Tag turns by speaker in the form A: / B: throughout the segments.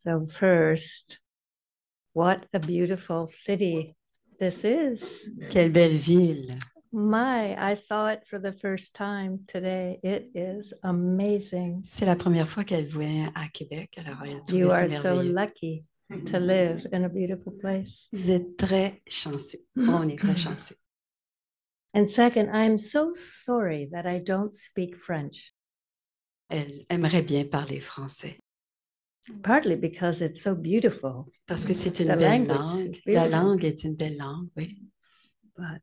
A: So first, what a beautiful city this is.
B: Quelle belle ville.
A: I saw it for the first time today. It is amazing.
B: C'est la première fois qu'elle vient à Québec, alors elle a trouvé
A: You
B: ça
A: are so
B: merveilleux.
A: lucky to live in a beautiful place.
B: Vous êtes très chanceux. On est très chanceux.
A: And second, I'm so sorry that I don't speak French,
B: Elle aimerait bien parler français
A: partly because it's so beautiful,
B: parce que c'est une
A: The
B: belle
A: language
B: langue.
A: is
B: La
A: beautiful.
B: langue est une belle langue, oui.
A: but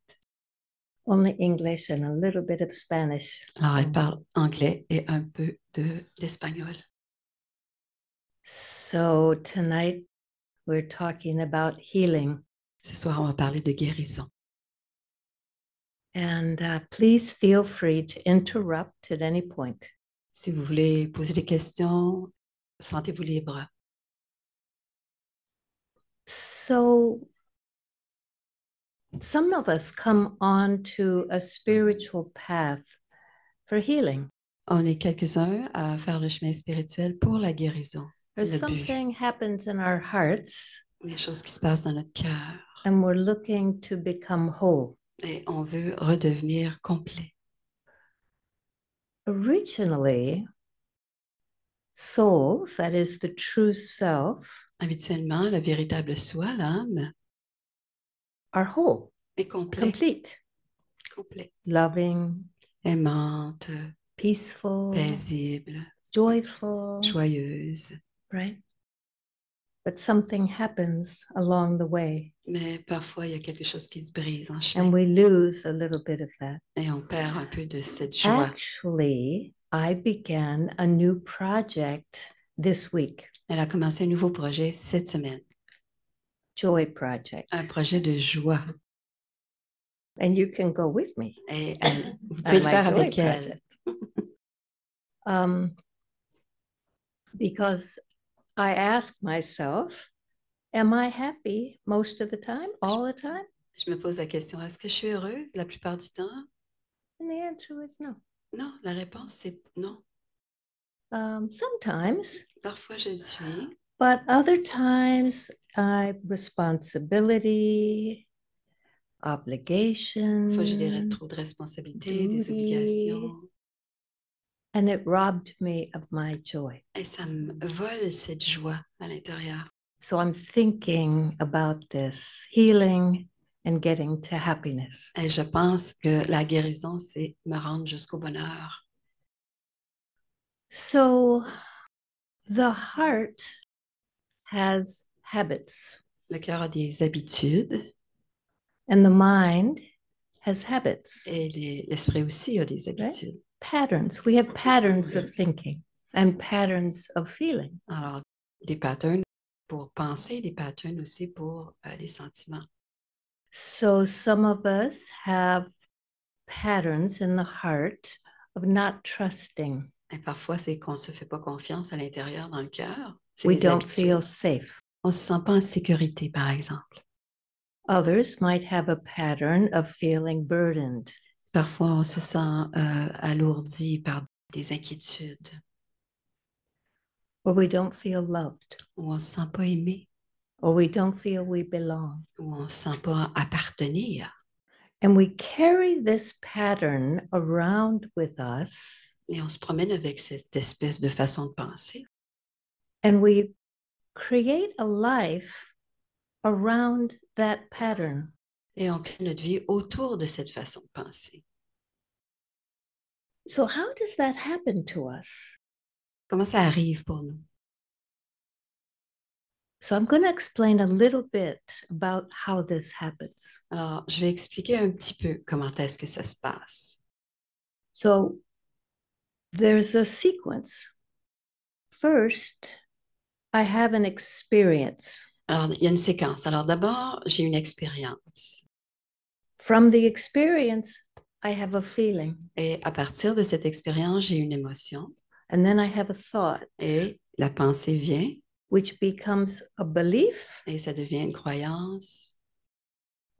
A: only English and a little bit of Spanish.
B: Alors, elle parle anglais et un peu de l'espagnol.
A: So tonight we're talking about healing.
B: Ce soir, on va parler de guérison.
A: And please feel free to interrupt at any point.
B: Si vous voulez poser des questions, sentez-vous libre.
A: So some of us come onto a spiritual path for healing.
B: On est quelques-uns à faire le chemin spirituel pour la guérison.
A: There's
B: Le but.
A: something happens in our hearts,
B: Des choses qui se passent dans notre cœur
A: and we're looking to become whole.
B: et on veut redevenir complet.
A: Originally, souls, that is the true self,
B: Habituellement, le véritable soi, l'âme,
A: are whole,
B: est complet,
A: complete,
B: complet,
A: loving,
B: aimante,
A: peaceful,
B: paisible,
A: joyful,
B: joyeuse.
A: right? But something happens along the way,
B: Mais parfois, il y a quelque chose qui se brise en
A: and
B: chemin
A: we lose a little bit of that.
B: et on perd un peu de cette joie.
A: Actually, I began a new project this week,
B: Elle a commencé un nouveau projet cette semaine,
A: Joy Project.
B: un projet de joie.
A: And you can go with me.
B: Et vous pouvez le
A: my
B: faire
A: Joy
B: avec elle.
A: project. Because I ask myself, am I happy most of the time, all the time?
B: Je me pose la question, est-ce que je suis heureuse la plupart du temps?
A: And the answer is no.
B: Non, la réponse c'est non.
A: Sometimes,
B: Parfois, je le suis.
A: but other times, responsibility, obligation,
B: Parfois, j'ai trop de responsabilités, des
A: duty,
B: obligations.
A: and it robbed me of my joy.
B: Et ça me vole cette joie à l'intérieur.
A: So I'm thinking about this healing and getting to happiness.
B: Et je pense que la guérison, c'est me rendre jusqu'au bonheur.
A: So the heart has habits,
B: Le cœur a des habitudes
A: and the mind has habits,
B: et l'esprit aussi a des habitudes.
A: patterns. We have patterns of thinking and patterns of feeling.
B: Alors, des patterns pour penser, des patterns aussi pour les sentiments.
A: So some of us have patterns in the heart of not trusting.
B: Et parfois, c'est qu'on ne se fait pas confiance à l'intérieur, dans le cœur.
A: We don't feel safe.
B: On ne se sent pas en sécurité, par exemple.
A: Others might have a pattern of feeling burdened.
B: Parfois, on se sent alourdi par des inquiétudes.
A: Or we don't feel loved.
B: Ou on ne se sent pas aimé.
A: Or we don't feel we belong.
B: Ou on ne se sent pas appartenir.
A: And we carry this pattern around with us.
B: Et on se promène avec cette espèce de façon de penser.
A: And we create a life around that pattern.
B: Et on crée notre vie autour de cette façon de penser.
A: So how does that happen to us?
B: Comment ça arrive pour nous?
A: So I'm going to explain a little bit about how this happens.
B: Alors, je vais expliquer un petit peu comment est-ce que ça se passe.
A: So there's a sequence. First, I have an experience.
B: Alors, il y a une séquence. Alors, d'abord, j'ai une expérience.
A: From the experience, I have a feeling.
B: Et à partir de cette expérience, j'ai une émotion.
A: And then I have a thought.
B: Et la pensée vient.
A: Which becomes a belief.
B: Et ça devient une croyance.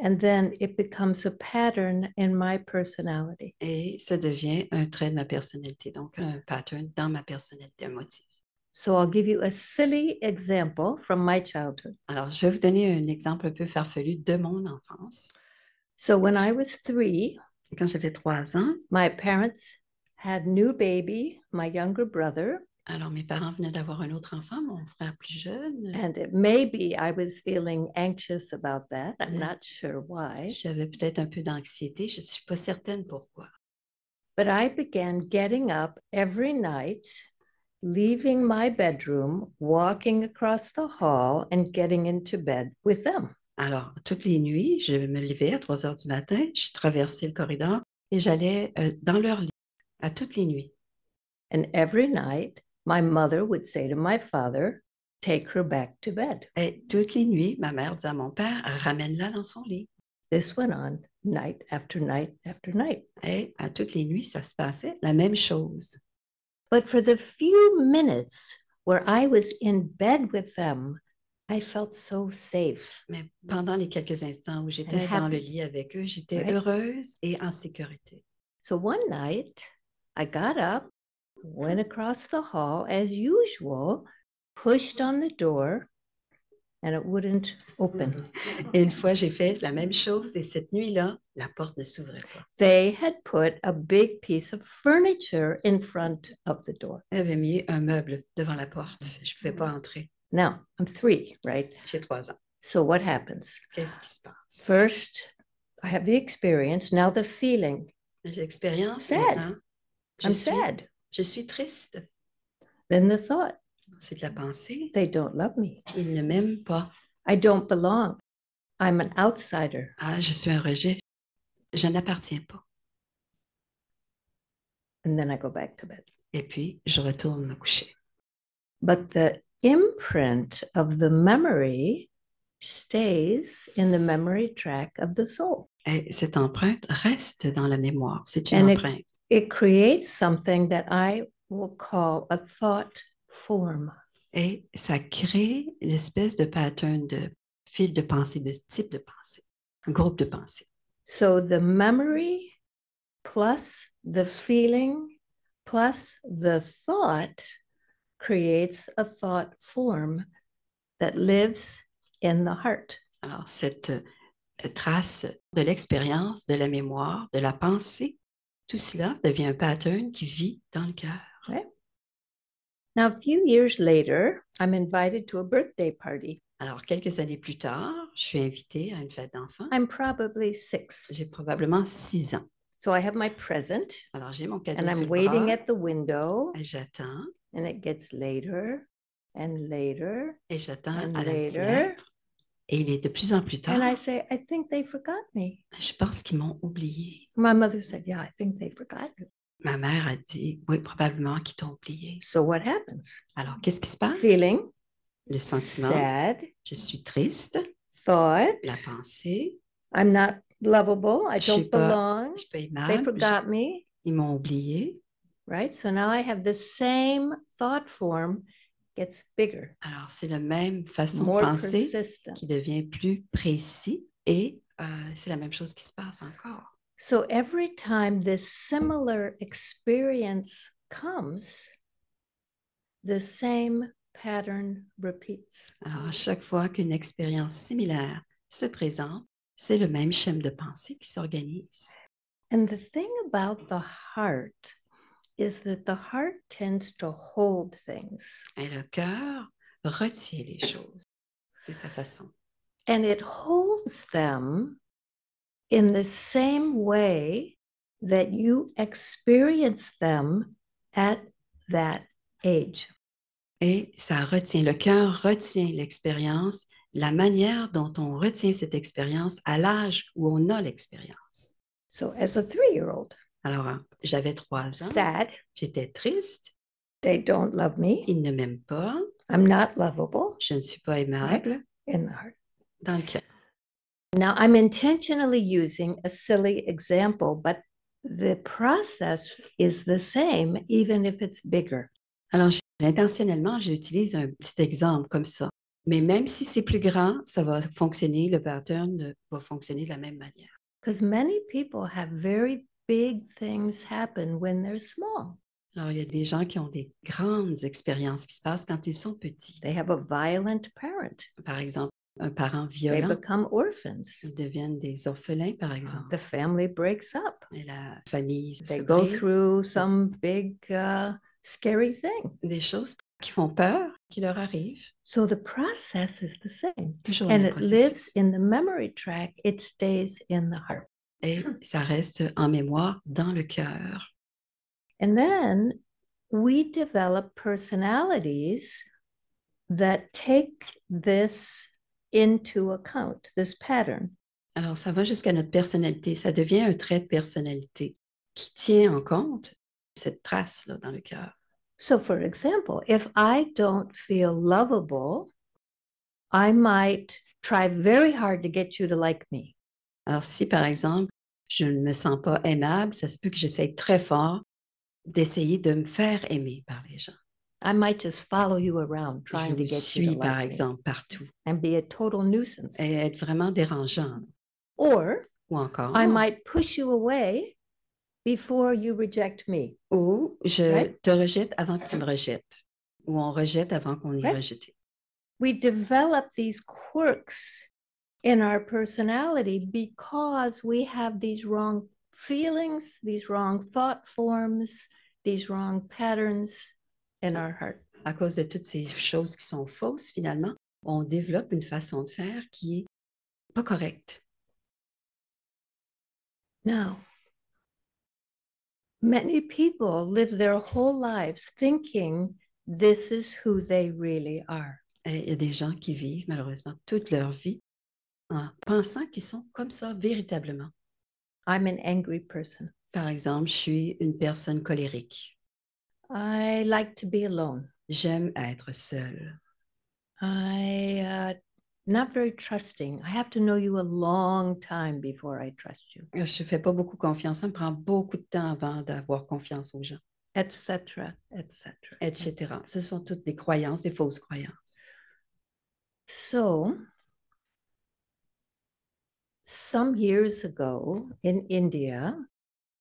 A: And then it becomes a pattern in my personality.
B: Et ça devient un trait de ma personnalité, donc un pattern dans ma personnalité, un motif.
A: So I'll give you a silly example from my childhood.
B: Alors, je vais vous donner un exemple un peu farfelu de mon enfance.
A: So when I was 3,
B: Quand j'avais 3 ans,
A: my parents had new baby, my younger brother,
B: alors mes parents venaient d'avoir un autre enfant, mon frère plus jeune.
A: and maybe I was feeling anxious about that. I'm
B: Yeah.
A: not sure why.
B: J'avais peut-être un peu d'anxiété, je ne suis pas certaine pourquoi.
A: But I began getting up every night, leaving my bedroom, walking across the hall, and getting into bed with them.
B: Alors, toutes les nuits, je me levais à 3 heures du matin, je traversais le corridor et j'allais dans leur lit à toutes les nuits.
A: And every night, my mother would say to my father, take her back to bed.
B: Et toutes les nuits, ma mère disait à mon père, ramène-la dans son lit.
A: This went on night after night after night.
B: Et à toutes les nuits, ça se passait la même chose.
A: But for the few minutes where I was in bed with them, I felt so safe.
B: Mais pendant les quelques instants où j'étais
A: And
B: dans le
A: happy.
B: lit avec eux, j'étais
A: Right.
B: heureuse et en sécurité.
A: So one night, I got up, went across the hall as usual, pushed on the door, and it wouldn't open.
B: Et une fois, j'ai fait la même chose et cette nuit-là, la porte ne s'ouvrait pas.
A: They had put a big piece of furniture in front of the door.
B: Elle avait mis un meuble devant la porte. Je ne pouvais pas entrer.
A: Now, I'm 3, right?
B: J'ai 3 ans.
A: So what happens?
B: Qu'est-ce qui se passe?
A: First, I have the experience, now the feeling.
B: J'ai l'expérience.
A: Sad.
B: Maintenant,
A: I'm sad.
B: Je suis triste.
A: Then the thought,
B: Ensuite, la pensée.
A: they don't love me.
B: Ils ne m'aiment pas.
A: I don't belong. I'm an outsider.
B: Ah, je suis un rejet. Je n'appartiens pas.
A: And then I go back to bed.
B: Et puis, je retourne me coucher.
A: But the imprint of the memory stays in the memory track of the soul.
B: Et cette empreinte reste dans la mémoire. C'est une
A: And
B: empreinte.
A: it creates something that I will call a thought form.
B: Et ça crée une espèce de pattern de fil de pensée, de type de pensée, un groupe de pensée.
A: So the memory plus the feeling plus the thought creates a thought form that lives in the heart.
B: Alors, cette trace de l'expérience, de la mémoire, de la pensée, tout cela devient un pattern qui vit dans le cœur.
A: Right? Now, a few years later, I'm invited to a birthday party.
B: Alors, quelques années plus tard, je suis invitée à une fête d'enfants.
A: I'm probably 6.
B: J'ai probablement 6 ans.
A: So I have my present,
B: Alors, j'ai mon cadeau
A: and
B: sur
A: I'm
B: le
A: waiting
B: bras,
A: at the window,
B: et j'attends,
A: and it gets later and later
B: et j'attends
A: and
B: à la
A: later.
B: fenêtre. Et il est de plus en plus tard.
A: And I say, I think they forgot me.
B: Je pense qu'ils m'ont oublié.
A: My mother said, yeah, I think they forgot you.
B: Ma mère a dit, oui, probablement qu'ils t'ont oublié.
A: So what happens?
B: Alors, qu'est-ce qui se passe?
A: Feeling,
B: Le sentiment,
A: sad,
B: je suis triste,
A: thought,
B: la pensée,
A: I'm not lovable, I
B: je suis
A: don't
B: pas,
A: belong,
B: je suis pas
A: they
B: aimable,
A: forgot me,
B: ils m'ont oublié.
A: right? So now I have the same thought form gets bigger,
B: Alors, c'est la même façon de
A: more
B: penser
A: persistent.
B: qui devient plus précis et c'est la même chose qui se passe encore.
A: So every time this similar experience comes, the same pattern repeats.
B: Alors, à chaque fois qu'une expérience similaire se présente, c'est le même schéma de pensée qui s'organise.
A: And the thing about the heart is that the heart tends to hold things.
B: Et le cœur retient les choses. C'est sa façon.
A: And it holds them in the same way that you experience them at that age.
B: Et ça retient, le cœur retient l'expérience, la manière dont on retient cette expérience à l'âge où on a l'expérience.
A: So as a 3-year-old,
B: Alors, j'avais 3 ans,
A: sad,
B: j'étais triste,
A: they don't love me,
B: ils ne m'aiment pas,
A: I'm not lovable
B: je ne suis pas aimable
A: in the heart.
B: dans le cœur.
A: Now, I'm intentionally using a silly example, but the process is the same, even if it's bigger.
B: Alors, intentionnellement, j'utilise un petit exemple comme ça. Mais même si c'est plus grand, ça va fonctionner, le pattern va fonctionner de la même manière.
A: Because many people have very big things happen when they're small.
B: Alors, il y a des gens qui ont des grandes expériences qui se passent quand ils sont petits.
A: They have a violent parent.
B: Par exemple, un parent
A: They
B: violent,
A: become orphans.
B: ils deviennent des orphelins, par exemple.
A: The family breaks up.
B: Et la famille
A: They
B: se
A: go
B: brise.
A: through some big, scary thing.
B: Des choses qui font peur, qui leur arrivent.
A: So the process is the same.
B: Toujours
A: And
B: le
A: it lives
B: processus.
A: in the memory track. It stays in the heart.
B: Et ça reste en mémoire dans le cœur.
A: And then we develop personalities that take this into account, this pattern.
B: Alors, ça va jusqu'à notre personnalité. Ça devient un trait de personnalité qui tient en compte cette trace-là dans le cœur.
A: So, for example, if I don't feel lovable, I might try very hard to get you to like me.
B: Alors, si par exemple, je ne me sens pas aimable, ça se peut que j'essaye très fort d'essayer de me faire aimer par les gens.
A: I might just follow you around
B: Je
A: trying to
B: vous
A: get you
B: suis,
A: to
B: par
A: like me
B: exemple, partout
A: and be a total nuisance.
B: et être vraiment dérangeant.
A: Or
B: Ou encore,
A: I might push you away before you reject me.
B: ou je
A: Right?
B: te rejette avant que tu me rejettes, ou on rejette avant qu'on ait
A: Right.
B: rejeté.
A: We develop these quirks in our personality because we have these wrong feelings, these wrong thought forms, these wrong patterns in our heart.
B: À cause de toutes ces choses qui sont fausses, finalement, on développe une façon de faire qui est pas correcte.
A: Now, many people live their whole lives thinking this is who they really are.
B: Et il y a des gens qui vivent, malheureusement, toute leur vie en pensant qu'ils sont comme ça véritablement.
A: I'm an angry person.
B: Par exemple, je suis une personne colérique.
A: I like to be alone.
B: J'aime être seule.
A: Not very trusting. I have to know you a long time before I trust you,
B: Je ne fais pas beaucoup confiance. Ça me prend beaucoup de temps avant d'avoir confiance aux gens,
A: etc., etc.
B: etc. Ce sont toutes des croyances, des fausses croyances.
A: So, some years ago in India,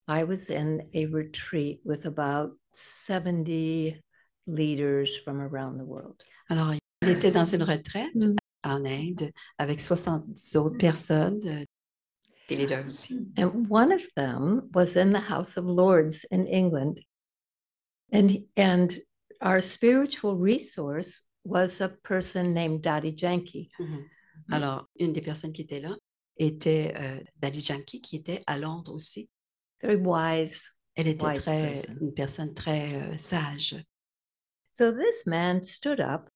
A: I was in a retreat with about 70 leaders from around the world.
B: Alors, il était dans une retraite en Inde avec 70 autres personnes, des leaders aussi.
A: And one of them was in the House of Lords in England. And our spiritual resource was a person named Dadi Janki.
B: Alors, une des personnes qui était là était Dadi Janki, qui était à Londres aussi.
A: Very wise.
B: Elle était
A: Wise
B: une personne très sage.
A: So this man stood up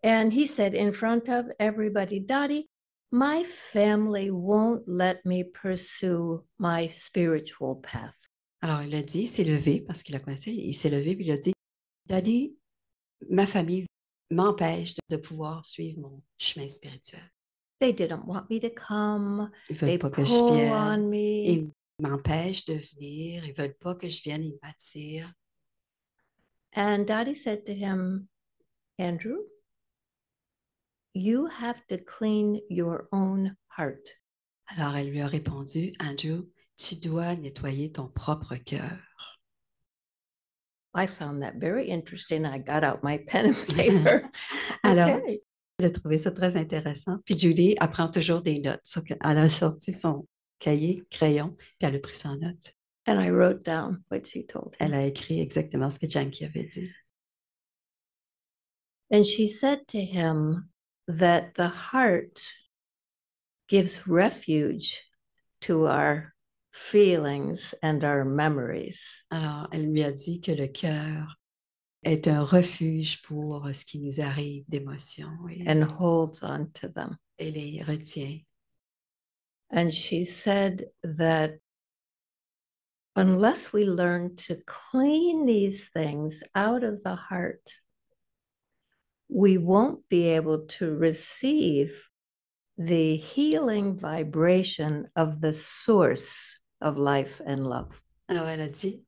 A: and he said in front of everybody, Dadi, my family won't let me pursue my spiritual path.
B: Alors, il a dit, il s'est levé, parce qu'il la connaissait, il s'est levé, puis il a dit, Dadi, ma famille m'empêche de pouvoir suivre mon chemin spirituel.
A: They didn't want me to come.
B: Ils veulent
A: They
B: pas que je
A: pull
B: vienne.
A: on me.
B: Ils m'empêchent de venir. Ils veulent pas que je vienne. Ils m'attirent.
A: And Dadi said to him, Andrew, you have to clean your own heart.
B: Alors, elle lui a répondu, Andrew, tu dois nettoyer ton propre cœur.
A: I found that very interesting. I got out my pen and paper.
B: Alors,
A: Okay.
B: elle a trouvé ça très intéressant. Puis Judy, elle prend toujours des notes. Elle a sorti son cahier, crayon, puis elle a pris son note.
A: And I wrote down what she told him.
B: Elle a écrit exactement ce que Janki avait dit.
A: And she said to him that the heart gives refuge to our feelings and our memories.
B: Alors, elle lui a dit que le cœur est un refuge pour ce qui nous arrive d'émotions
A: and holds on to them.
B: Et les retient.
A: And she said that unless we learn to clean these things out of the heart, we won't be able to receive the healing vibration of the source of life and love.
B: Alors, elle a dit,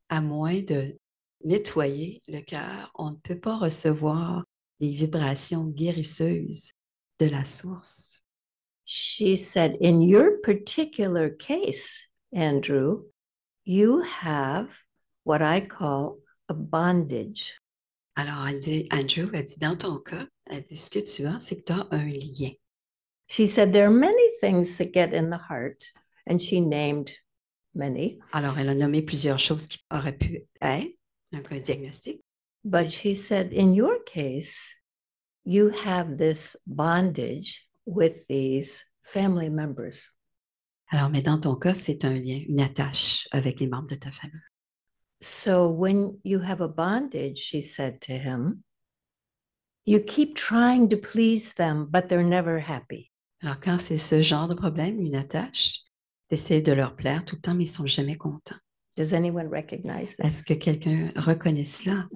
B: à moins de nettoyer le cœur, on ne peut pas recevoir les vibrations guérisseuses de la source.
A: She said, in your particular case, Andrew, you have what I call a bondage.
B: Alors, Andrew a dit, dans ton cas, elle dit, ce que tu as, c'est que tu as un lien.
A: She said there are many things that get in the heart, and she named many.
B: Alors, elle a nommé plusieurs choses qui auraient pu être, donc un diagnostic.
A: But she said, in your case, you have this bondage with these family members.
B: Alors, mais dans ton cas, c'est un lien, une attache avec les membres de ta famille.
A: So when you have a bondage, she said to him, you keep trying to please them, but they're never happy.
B: Alors, quand c'est ce genre de problème, une attache, tu essaies de leur plaire tout le temps, mais ils ne sont jamais contents.
A: Does anyone recognize this?
B: Est-ce que quelqu'un reconnaît cela?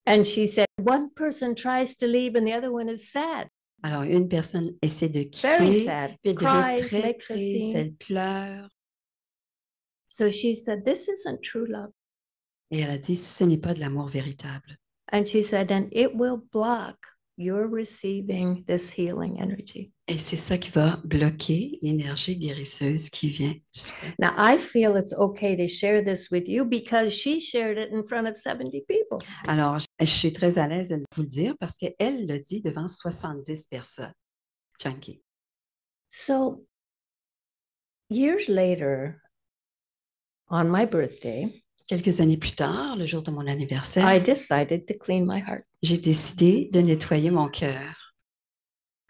A: And she said, one person tries to leave and the other one is sad.
B: Alors, une personne essaie de
A: Very
B: quitter,
A: sad.
B: puis elle devient
A: Cries,
B: très
A: makes a
B: triste,
A: scene.
B: elle pleure.
A: So she said, this isn't true love.
B: Et elle a dit, ce n'est pas de l'amour véritable.
A: And she said, and it will block your receiving this healing energy.
B: Et c'est ça qui va bloquer l'énergie guérisseuse qui vient.
A: Now, I feel it's okay to share this with you because she shared it in front of 70 people.
B: Alors, je suis très à l'aise de vous le dire parce qu'elle le dit devant 70 personnes. Chunky.
A: So, years later, on my birthday,
B: quelques années plus tard, le jour de mon anniversaire,
A: I decided to clean my heart.
B: J'ai décidé de nettoyer mon cœur.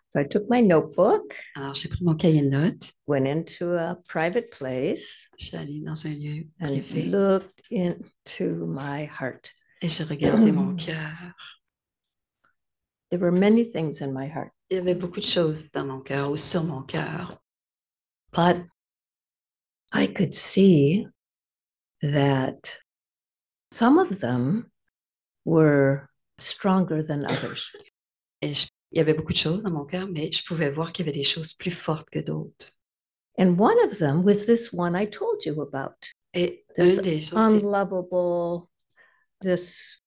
A: So I took my notebook.
B: Alors, j'ai pris mon cahier de notes.
A: Went into a private place.
B: Je suis allée dans un lieu
A: and
B: privé.
A: Looked into my heart.
B: Et je regardais mon cœur.
A: There were many things in my heart.
B: Il y avait beaucoup de choses dans mon cœur ou sur mon cœur.
A: But I could see that some of them were stronger than others.
B: Et il y avait beaucoup de choses dans mon cœur, mais je pouvais voir qu'il y avait des choses plus fortes que d'autres.
A: And one of them was this one I told you about.
B: Et
A: this
B: une des choses,
A: unlovable, this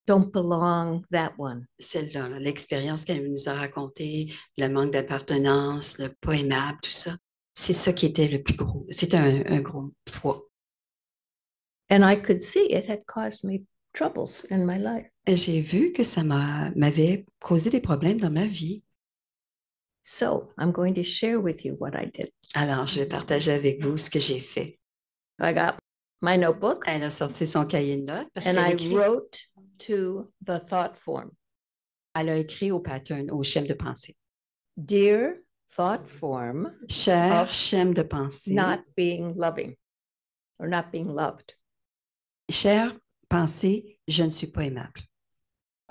A: don't belong, that one.
B: Celle-là, l'expérience qu'elle nous a racontée, le manque d'appartenance, le pas aimable, tout ça, c'est ça qui était le plus gros. C'était un gros poids.
A: And I could see it had caused me troubles in my life.
B: Et j'ai vu que ça m'avait causé des problèmes dans ma vie.
A: So I'm going to share with you what I did.
B: Alors, je vais partager avec vous ce que j'ai fait.
A: I got my notebook.
B: Elle a sorti son cahier de notes parce
A: and
B: qu'elle
A: I
B: écrit,
A: wrote to the thought form.
B: Elle a écrit au pattern, au schème de pensée.
A: Dear thought form,
B: cher schème de pensée,
A: not being loving or not being loved.
B: Chère pensée, je ne suis pas aimable.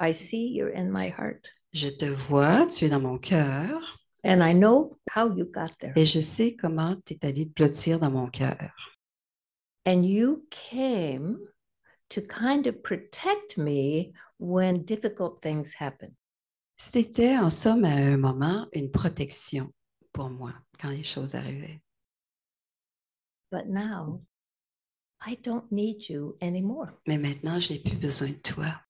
A: I see you're in my heart.
B: Je te vois, tu es dans mon cœur.
A: And I know how you got there.
B: Et je sais comment tu es allé te blottir dans mon cœur.
A: And you came to kind of protect me when difficult things happen.
B: C'était en somme à un moment une protection pour moi quand les choses arrivaient.
A: But now, I don't need you anymore.
B: Mais maintenant, je n'ai plus besoin de toi.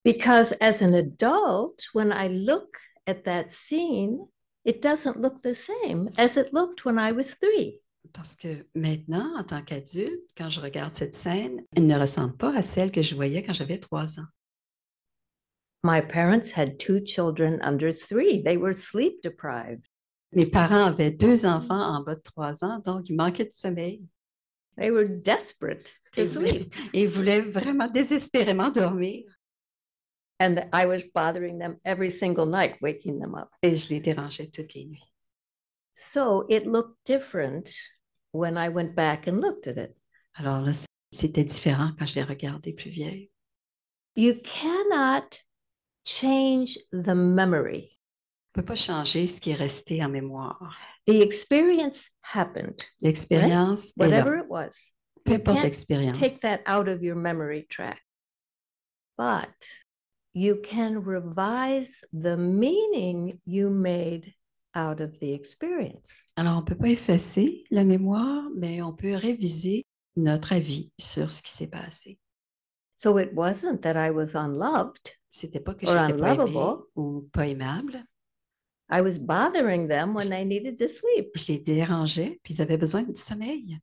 A: Because as an adult, when I look at that scene, it doesn't look the same as it looked when I was 3.
B: Parce que maintenant, en tant qu'adulte, quand je regarde cette scène, elle ne ressemble pas à celle que je voyais quand j'avais 3 ans.
A: My parents had 2 children under 3. They were sleep deprived.
B: Mes parents avaient 2 enfants en bas de 3 ans, donc ils manquaient de sommeil.
A: They were desperate to sleep.
B: Ils voulaient vraiment désespérément dormir.
A: And I was bothering them every single night, waking them up.
B: Et je les dérangeais toutes les nuits.
A: So it looked different when I went back and looked at it.
B: Alors là, c'était différent quand je les regardais plus vieilles.
A: You cannot change the memory.
B: On ne peut pas changer ce qui est resté en mémoire.
A: The experience happened.
B: L'expérience,
A: right? Whatever it was.
B: Peu importe l'expérience.
A: Take that out of your memory track. But you can revise the meaning you made out of the experience.
B: Alors, on ne peut pas effacer la mémoire, mais on peut réviser notre avis sur ce qui s'est passé.
A: So it wasn't that I was unloved.
B: C'était pas que j'étais pas aimée ou pas aimable.
A: I was bothering them when they needed to sleep.
B: Je les dérangeais, puis ils avaient besoin de sommeil.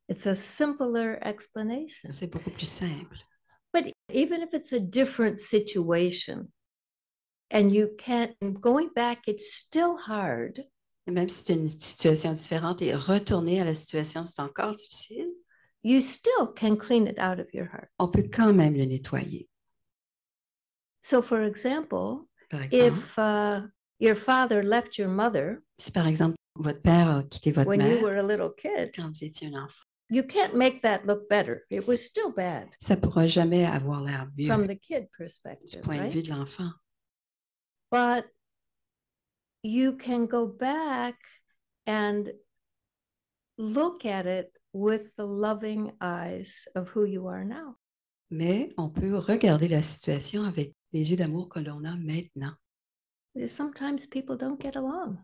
A: It's a simpler explanation.
B: C'est beaucoup plus simple.
A: But even if it's a different situation and you can't, going back, it's still hard.
B: Et même si c'est une situation différente et retourner à la situation, c'est encore difficile,
A: You still can clean it out of your heart.
B: on peut quand même le nettoyer.
A: So, for example,
B: Par exemple,
A: if your father left your mother
B: si par exemple votre père a quitté votre
A: when you
B: mère
A: were a little kid,
B: quand vous étiez un enfant,
A: you can't make that look better. It was still bad
B: ça ne pourra jamais avoir l'air mieux
A: from the kid
B: du
A: perspective,
B: point de
A: right?
B: vue de l'enfant.
A: But you can go back and look at it with the loving eyes of who you are now.
B: Mais on peut regarder la situation avec les yeux d'amour que l'on a maintenant.
A: Sometimes people don't get along.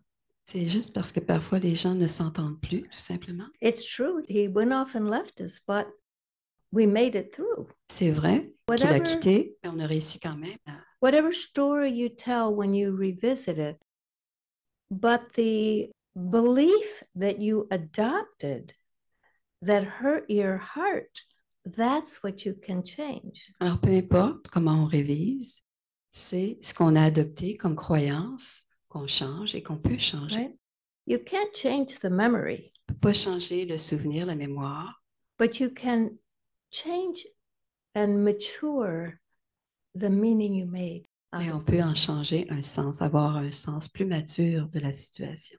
B: C'est juste parce que parfois les gens ne s'entendent plus, tout simplement.
A: It's true. He went off and left us, but we made it through.
B: C'est vrai qu'il a
A: Whatever,
B: quitté, mais on a réussi quand même à...
A: whatever story you tell when you revisit it, but the belief that you adopted that hurt your heart, that's what you can change.
B: Alors, peu importe comment on révise, c'est ce qu'on a adopté comme croyance qu'on change et qu'on peut changer.
A: Right? You can't change the memory,
B: On ne peut pas changer le souvenir, la mémoire,
A: but you can change and mature the meaning you made.
B: mais on peut en changer un sens, avoir un sens plus mature de la situation.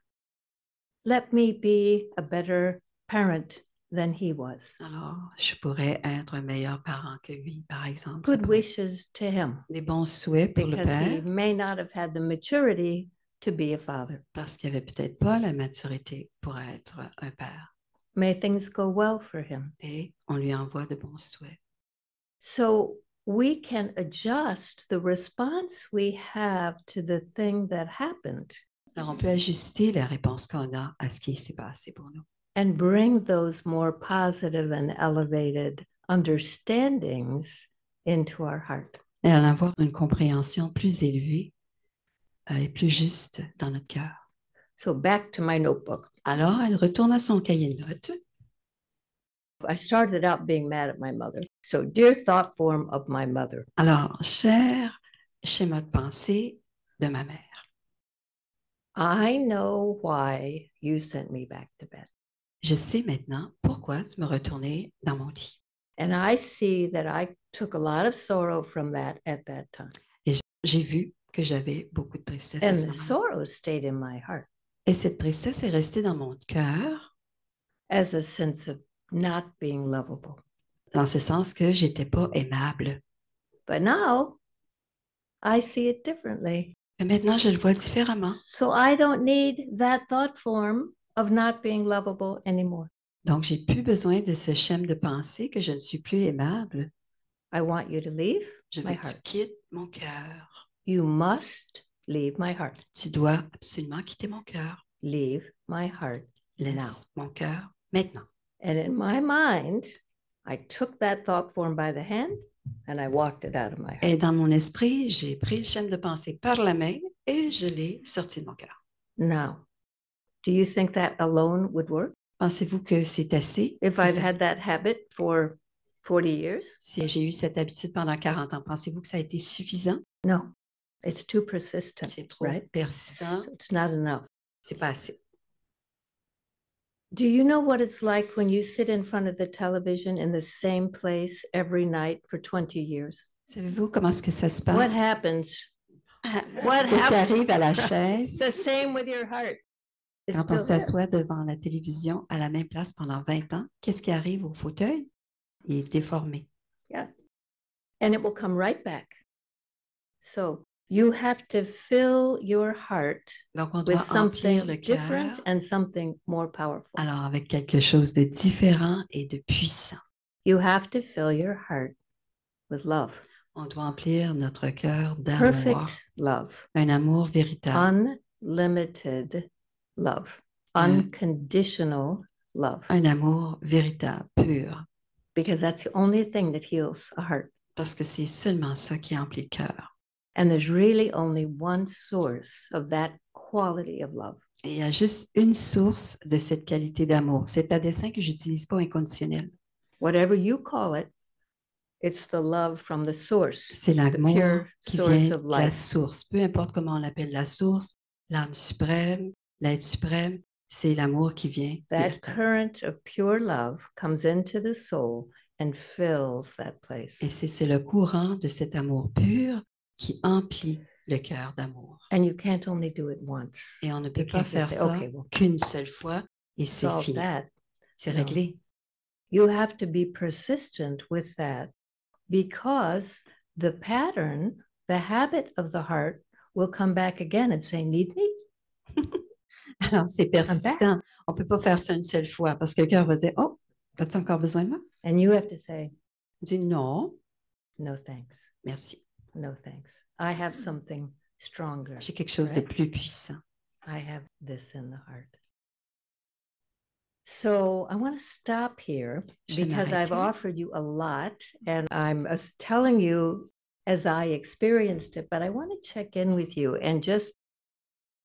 A: Let me be a better parent than he was.
B: Alors, je pourrais être un meilleur parent que lui, par exemple.
A: Good wishes to him,
B: Des bons souhaits pour le
A: because he
B: père,
A: may not have had the maturity to be a father.
B: parce qu'il n'avait peut-être pas la maturité pour être un père.
A: May things go well for him.
B: Et on lui envoie de bons souhaits.
A: So we can adjust the response we have to the thing that happened
B: Alors, on peut ajuster la réponse qu'on a à ce qui s'est passé pour nous.
A: and bring those more positive and elevated understandings into our heart.
B: Et en avoir une compréhension plus élevée et plus juste dans notre cœur.
A: So back to my notebook.
B: Alors, elle retourne à son cahier de notes.
A: I started out being mad at my mother. So, dear thought form of my mother,
B: Alors, cher schéma de pensée de ma mère,
A: I know why you sent me back to bed.
B: je sais maintenant pourquoi tu me retournais dans mon lit.
A: And I see that I took a lot of sorrow from that at that time.
B: Et j'ai vu que j'avais beaucoup de tristesse à
A: And
B: ce
A: the
B: moment-là.
A: sorrow stayed in my heart
B: Et cette tristesse est restée dans mon cœur
A: as a sense of not being lovable.
B: dans ce sens que j'étais pas aimable.
A: But now I see it differently.
B: Mais maintenant, je le vois différemment.
A: So I don't need that thought form of not being lovable anymore.
B: Donc, j'ai plus besoin de ce schème de pensée que je ne suis plus aimable.
A: I want you to leave
B: Je veux
A: my
B: que tu
A: heart.
B: quittes mon cœur.
A: You must leave my heart.
B: Tu dois absolument quitter mon cœur.
A: Leave my heart
B: Laisse
A: now.
B: mon cœur maintenant.
A: And in my mind, I took that thought form by the hand and I walked it out of my heart.
B: Et dans mon esprit, j'ai pris le schème de pensée par la main et je l'ai sorti de mon cœur.
A: Now, do you think that alone would work?
B: Pensez-vous que c'est assez?
A: If I've had that habit for 40 years?
B: Si j'ai eu cette habitude pendant 40 ans, pensez-vous que ça a été suffisant?
A: No, it's too persistent,
B: C'est trop
A: right?
B: persistant.
A: It's not enough.
B: C'est pas assez.
A: Do you know what it's like when you sit in front of the television in the same place every night for 20 years?
B: Savez-vous comment est-ce que ça se passe?
A: What happens? What
B: Qu'est-ce qui
A: happens?
B: arrive à la
A: It's
B: chaise
A: the same with your heart. It's
B: quand on
A: still there.
B: s'assoit devant la télévision à la même place pendant 20 ans? Qu'est-ce qui arrive au fauteuil? Il est déformé.
A: Yeah. And it will come right back. So you have to fill your heart
B: Donc, on
A: with
B: doit remplir
A: something
B: le
A: different
B: cœur
A: and something more powerful.
B: alors avec quelque chose de différent et de puissant.
A: You have to fill your heart with love.
B: On doit remplir notre cœur d'amour,
A: Perfect love.
B: un amour véritable,
A: Unlimited love.
B: Mm.
A: Unconditional love.
B: un amour véritable, pur,
A: Because that's the only thing that heals a heart.
B: parce que c'est seulement ça qui remplit le cœur.
A: And there's really only one source of that quality of love.
B: Et il y a juste une source de cette qualité d'amour. C'est à dessein que j'utilise pas inconditionnel.
A: Whatever you call it, it's the love from the source,
B: C'est
A: the
B: l'amour
A: pure
B: qui
A: source
B: vient
A: of
B: de la
A: life.
B: source. Peu importe comment on l'appelle la source, l'âme suprême, l'être suprême, c'est l'amour qui vient.
A: That current of pure love comes into the soul and fills that place.
B: Et c'est le courant de cet amour pur qui emplit le cœur d'amour.
A: And you can't only do it once.
B: Et on ne peut
A: You
B: pas
A: can't
B: faire
A: just say,
B: ça
A: okay, well,
B: qu'une seule fois et c'est
A: solve
B: fini.
A: that.
B: C'est
A: No.
B: réglé.
A: You have to be persistent with that because the pattern, the habit of the heart will come back again and say, need me?
B: Alors, c'est persistant. On ne peut pas faire ça une seule fois parce que le cœur va dire, oh, as-tu encore besoin de moi?
A: And you have to say,
B: On dit non,
A: no thanks.
B: merci.
A: No thanks. I have something stronger.
B: J'ai quelque chose de plus puissant.
A: I have this in the heart. So I want to stop here because I've offered you a lot and I'm telling you as I experienced it, but I want to check in with you and just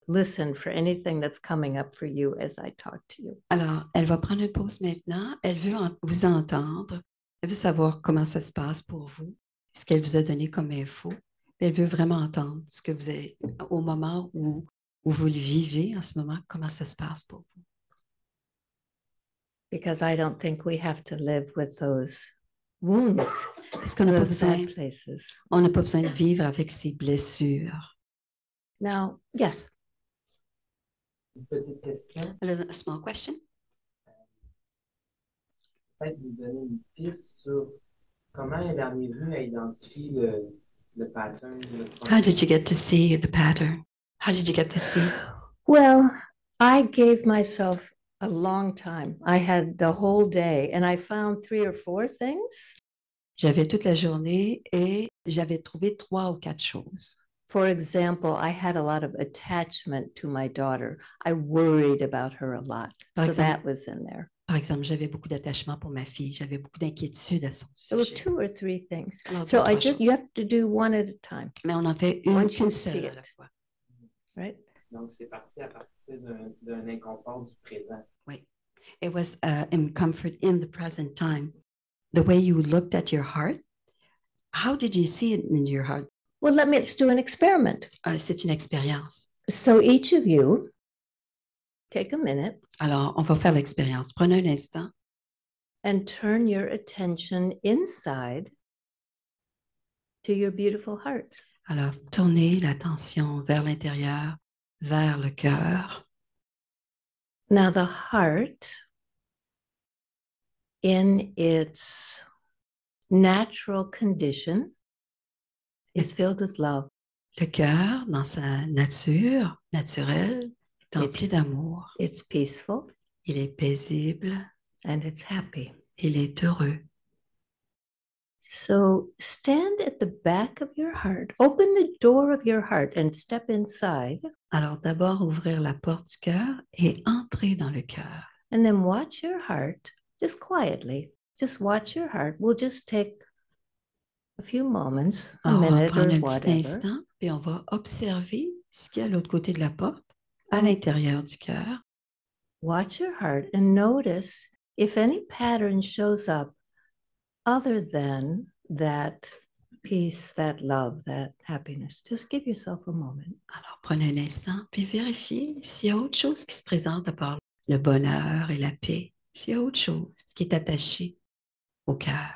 A: listen for anything that's coming up for you as I talk to you.
B: Alors, elle va prendre une pause maintenant. Elle veut vous entendre. Elle veut savoir comment ça se passe pour vous, ce qu'elle vous a donné comme info. Elle veut vraiment entendre ce que vous avez au moment où vous le vivez en ce moment, comment ça se passe pour vous.
A: Because I don't think we have to live with those wounds,
B: parce qu'on n'a pas besoin,
A: places.
B: On n'a pas besoin de vivre avec ces blessures.
A: Now, yes.
C: Une petite question.
B: A small question.
C: Peut-être vous donner une piste sur comment elle en est venue à identifier le pattern.
B: How did you get to see the pattern? How did you get to see?
A: Well, I gave myself a long time. I had the whole day and I found 3 or 4 things.
B: J'avais toute la journée et j'avais trouvé 3 ou 4 choses.
A: For example, I had a lot of attachment to my daughter. I worried about her a lot. So that was in there.
B: Par exemple, j'avais beaucoup d'attachement pour ma fille. J'avais beaucoup d'inquiétude à son sujet.
A: There were 2 or 3 things. So you have to do one at a time.
B: Mais on en fait une seule à la fois.
A: Right?
C: Donc, c'est parti à partir d'un inconfort du présent.
B: Oui. It was in comfort in the present time. The way you looked at your heart, how did you see it in your heart?
A: Well, let's do an experiment.
B: C'est une expérience.
A: So each of you, take a minute.
B: Alors, on va faire l'expérience. Prenez un instant.
A: And turn your attention inside to your beautiful heart.
B: Alors, tournez l'attention vers l'intérieur, vers le cœur.
A: Now, the heart, in its natural condition, is filled with love.
B: Le cœur, dans sa nature naturelle, est empli d'amour.
A: It's peaceful.
B: Il est paisible.
A: And it's happy.
B: Il est heureux.
A: So stand at the back of your heart, open the door of your heart and step inside.
B: Alors d'abord ouvrir la porte du cœur et entrer dans le cœur.
A: And then watch your heart, just quietly, just watch your heart. We'll just take a few moments, a minute or whatever.
B: On va prendre un petit instant, puis on va observer ce qu'il y a à l'autre côté de la porte, à l'intérieur du cœur.
A: Watch your heart and notice if any pattern shows up other than that peace, that love, that happiness. Just give yourself a moment.
B: Alors, prenez un instant, puis vérifiez s'il y a autre chose qui se présente à part le bonheur et la paix. S'il y a autre chose qui est attaché au cœur.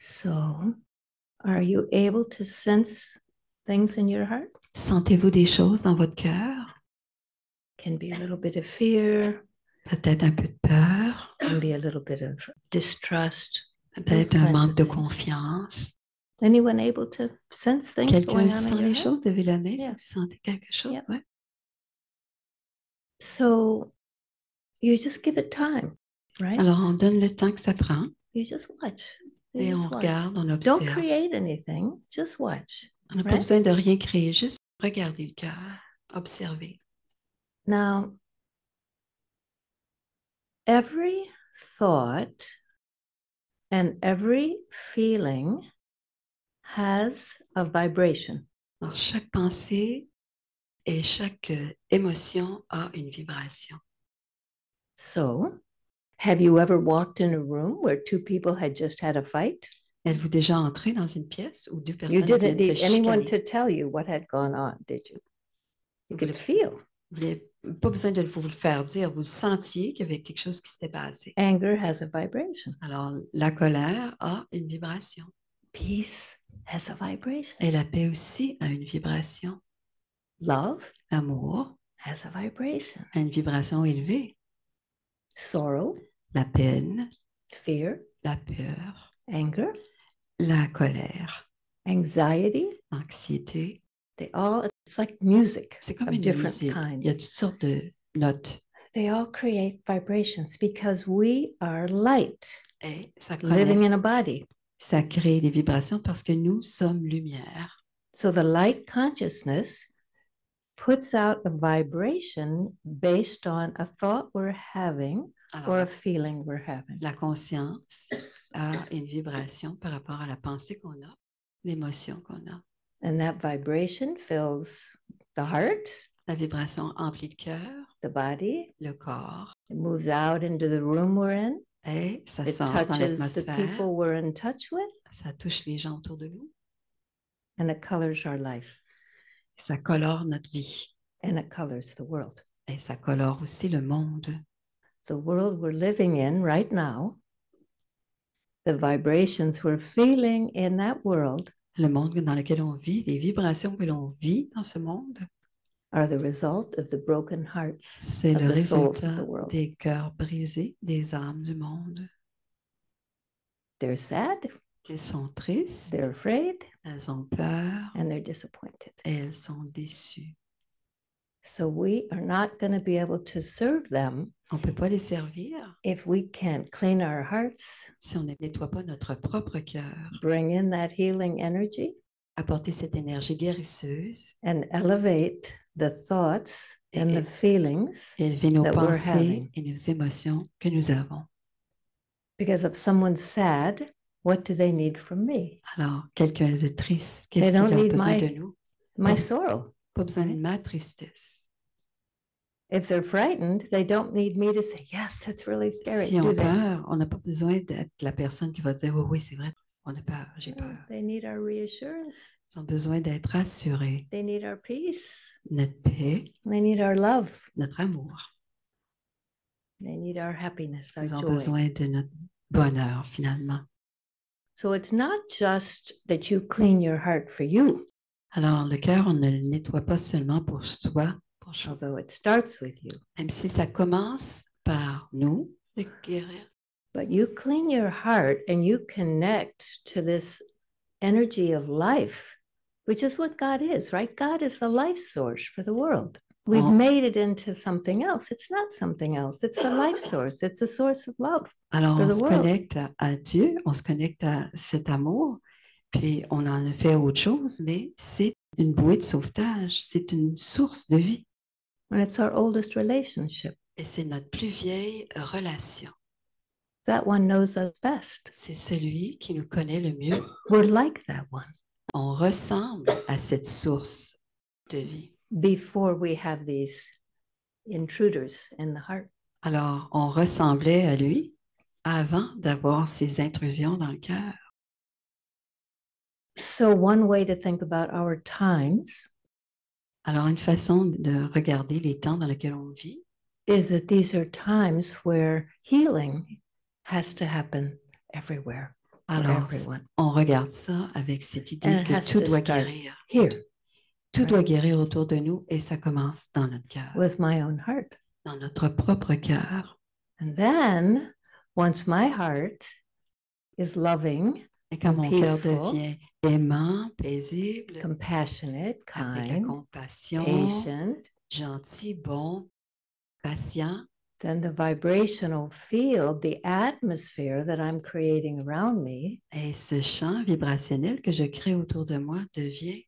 A: So, are you able to sense things in your heart?
B: Sentez-vous des choses dans votre cœur?
A: Can be a little bit of fear.
B: Peut-être un peu de peur.
A: maybe a little bit of distrust.
B: peut-être
A: Those
B: un
A: kinds
B: manque
A: of
B: de
A: things.
B: confiance.
A: Anyone able to sense things
B: Quelqu'un
A: going on in
B: sent
A: your
B: les
A: head?
B: choses, levez la main si
A: Yeah.
B: vous sentez quelque chose.
A: Yeah.
B: Ouais.
A: So you just give it time, right?
B: Alors, on donne le temps que ça prend
A: You just watch. You
B: et on
A: just watch.
B: regarde, on
A: Don't
B: observe.
A: create anything, just watch.
B: On n'a pas
A: right?
B: besoin de rien créer, juste regarder le cœur, observer.
A: Now, every thought and every feeling has a vibration.
B: Alors, chaque pensée et chaque émotion a une vibration.
A: So, have you ever walked in a room where two people had just had a fight?
B: Êtes-vous déjà entré dans une pièce où deux
A: You
B: personnes viennent
A: didn't
B: de se
A: need anyone
B: chicaner?
A: to tell you what had gone on, did you? You could
B: Vous-
A: feel.
B: Vous n'avez pas besoin de vous le faire dire, vous sentiez qu'il y avait quelque chose qui s'était passé.
A: Anger has a vibration.
B: Alors, la colère a une vibration
A: Peace has a vibration.
B: et la paix aussi a une vibration.
A: Love
B: L'amour
A: has a vibration.
B: a une vibration élevée.
A: Sorrow,
B: La peine,
A: fear,
B: la peur,
A: anger,
B: la colère,
A: anxiety,
B: l'anxiété.
A: it's like music
B: C'est comme
A: of
B: une
A: different
B: musique. Il y a
A: kinds.
B: toutes sortes de notes.
A: They all create vibrations because we are light
B: Et ça,
A: living in a body.
B: ça crée des vibrations parce que nous sommes lumière.
A: So the light consciousness puts out a vibration based on a thought we're having or a
B: Alors,
A: feeling we're having.
B: la conscience a une vibration par rapport à la pensée qu'on a, l'émotion qu'on a.
A: And that vibration fills the heart,
B: La vibration emplit le cœur,
A: the body.
B: le corps,
A: It moves out into the room we're in.
B: et ça
A: It
B: sort dans
A: touches the
B: l'atmosphère,
A: people we're in touch with,
B: ça touche les gens autour de nous,
A: and it colors our life,
B: ça colore notre vie
A: and it colors the world.
B: et ça colore aussi le monde.
A: The world we're living in right now, the vibrations we're feeling in that world
B: Le monde dans lequel on vit, les vibrations que l'on vit dans ce monde,
A: are the result of the broken hearts
B: c'est
A: of
B: le
A: the souls of
B: résultat
A: the world.
B: des cœurs brisés, des âmes du monde.
A: They're sad,
B: Elles sont tristes,
A: they're afraid,
B: elles ont peur
A: and they're disappointed.
B: et elles sont déçues.
A: So we are not going to be able to serve them
B: On ne peut pas les servir
A: if we can't clean our hearts,
B: si on ne nettoie pas notre propre cœur,
A: bring in that healing energy,
B: apporter cette énergie guérisseuse
A: and elevate the thoughts and the
B: Et-
A: feelings.
B: et élever nos
A: that we're
B: pensées
A: having.
B: et nos émotions que nous avons.
A: Because if someone's sad, what do they need from me?
B: Alors, quelqu'un de triste,
A: They
B: qu'est-ce qu'il
A: don't
B: a
A: need
B: besoin
A: my-
B: de nous?
A: My
B: Oh.
A: sorrow.
B: Pas besoin de
A: Right.
B: ma tristesse.
A: If they're frightened, they don't need me to say, yes, it's really scary.
B: Si on
A: do
B: a
A: they?
B: peur, on n'a pas besoin d'être la personne qui va dire oui, oui, c'est vrai, on a peur, j'ai
A: No,
B: peur.
A: they need our reassurance.
B: Ils ont besoin d'être rassurés,
A: They need our peace.
B: notre paix,
A: They need our love.
B: notre amour.
A: They need our happiness, our
B: Ils ont
A: joy.
B: besoin de notre bonheur finalement.
A: So it's not just that you clean your heart for you,
B: Alors, le cœur, on ne le nettoie pas seulement pour soi,
A: although it starts with you,
B: même si ça commence par nous, de guérir.
A: but you clean your heart and you connect to this energy of life, which is what God is, right? God is the life source for the world. We've
B: Oh.
A: made it into something else. It's not something else. It's the life source. It's a source of love.
B: Alors,
A: For
B: on
A: the
B: se
A: world.
B: connecte à Dieu, on se connecte à cet amour, puis on en a fait autre chose, mais c'est une bouée de sauvetage, c'est une source de vie.
A: And it's our oldest relationship.
B: Et c'est notre plus vieille relation.
A: That one knows us best.
B: C'est celui qui nous connaît le mieux.
A: We're like that one
B: On ressemble à cette source de vie.
A: before we have these intruders in the heart.
B: Alors, on ressemblait à lui avant d'avoir ces intrusions dans le cœur.
A: So one way to think about our times
B: Alors, une façon de regarder les temps dans lesquels on vit,
A: is that these are times where healing has to happen everywhere for
B: alors
A: everyone.
B: on regarde ça avec cette idée
A: And it
B: que
A: has
B: tout
A: to
B: doit
A: start
B: guérir.
A: Here
B: Tout
A: right.
B: doit guérir autour de nous et ça commence dans notre cœur,
A: with my own heart.
B: dans notre propre cœur.
A: And then Once my heart is loving,
B: Et quand mon cœur
A: peaceful,
B: devient aimant, paisible,
A: compassionate,
B: avec la
A: kind,
B: compassion,
A: patient,
B: gentil, bon, patient,
A: then the vibrational field, the atmosphere that I'm creating around me
B: et ce champ vibrationnel que je crée autour de moi devient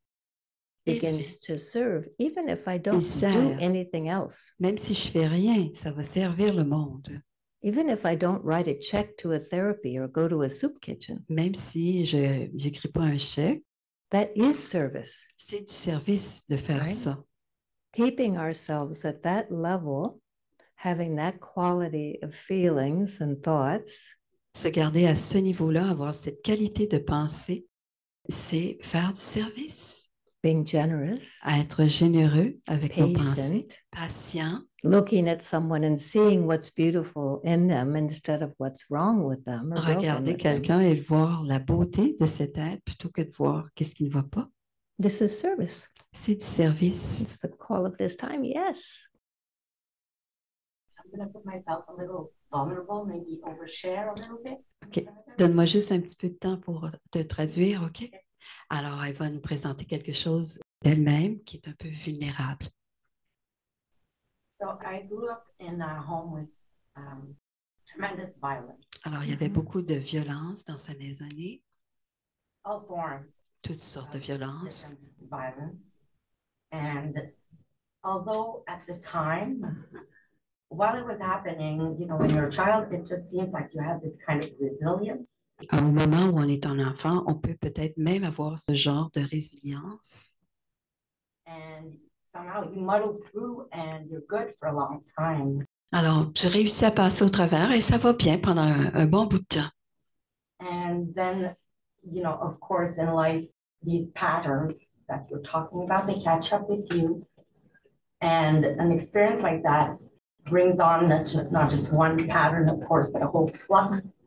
B: élevé.
A: begins to serve, even if I don't do
B: sert.
A: anything else.
B: Même si je fais rien, ça va servir le monde.
A: Even if I don't write a check to a therapy or go to a soup kitchen,
B: Même si je n'écris pas un chèque,
A: that is service.
B: c'est du service de faire
A: Right.
B: ça.
A: Keeping ourselves at that level, having that quality of feelings and thoughts,
B: Se garder à ce niveau-là, avoir cette qualité de pensée, c'est faire du service.
A: being generous,
B: À être généreux avec nos pensées,
A: patient,
B: patient,
A: looking at someone and seeing what's beautiful in them instead of what's wrong with them or broken
B: regarder
A: with them.
B: quelqu'un et voir la beauté de cet être plutôt que de voir qu'est-ce qui ne va pas.
A: This is service.
B: C'est du service.
A: It's the call of this time. Yes.
D: I'm going to put myself a little vulnerable, maybe overshare a little bit.
B: OK. Donne-moi juste un petit peu de temps pour te traduire, OK? Alors, elle va nous présenter quelque chose d'elle-même qui est un peu vulnérable.
D: So I grew up in a home with tremendous violence,
B: Alors, il y avait beaucoup de violence dans sa maisonnée,
D: all forms
B: toutes sortes de
D: of
B: violences.
D: different violence. And although at the time, while it was happening, you know, when you're a child, it just seems like you have this kind of resilience.
B: Au moment où on est un enfant, on peut peut-être même avoir ce genre de résilience.
D: And somehow you muddle through and you're good for a long time.
B: Alors, j'ai réussi à passer au travers et ça va bien pendant un bon bout de temps.
D: And then, you know, of course, in life, these patterns that you're talking about, they catch up with you. And an experience like that brings on not just one pattern, of course, but a whole flux.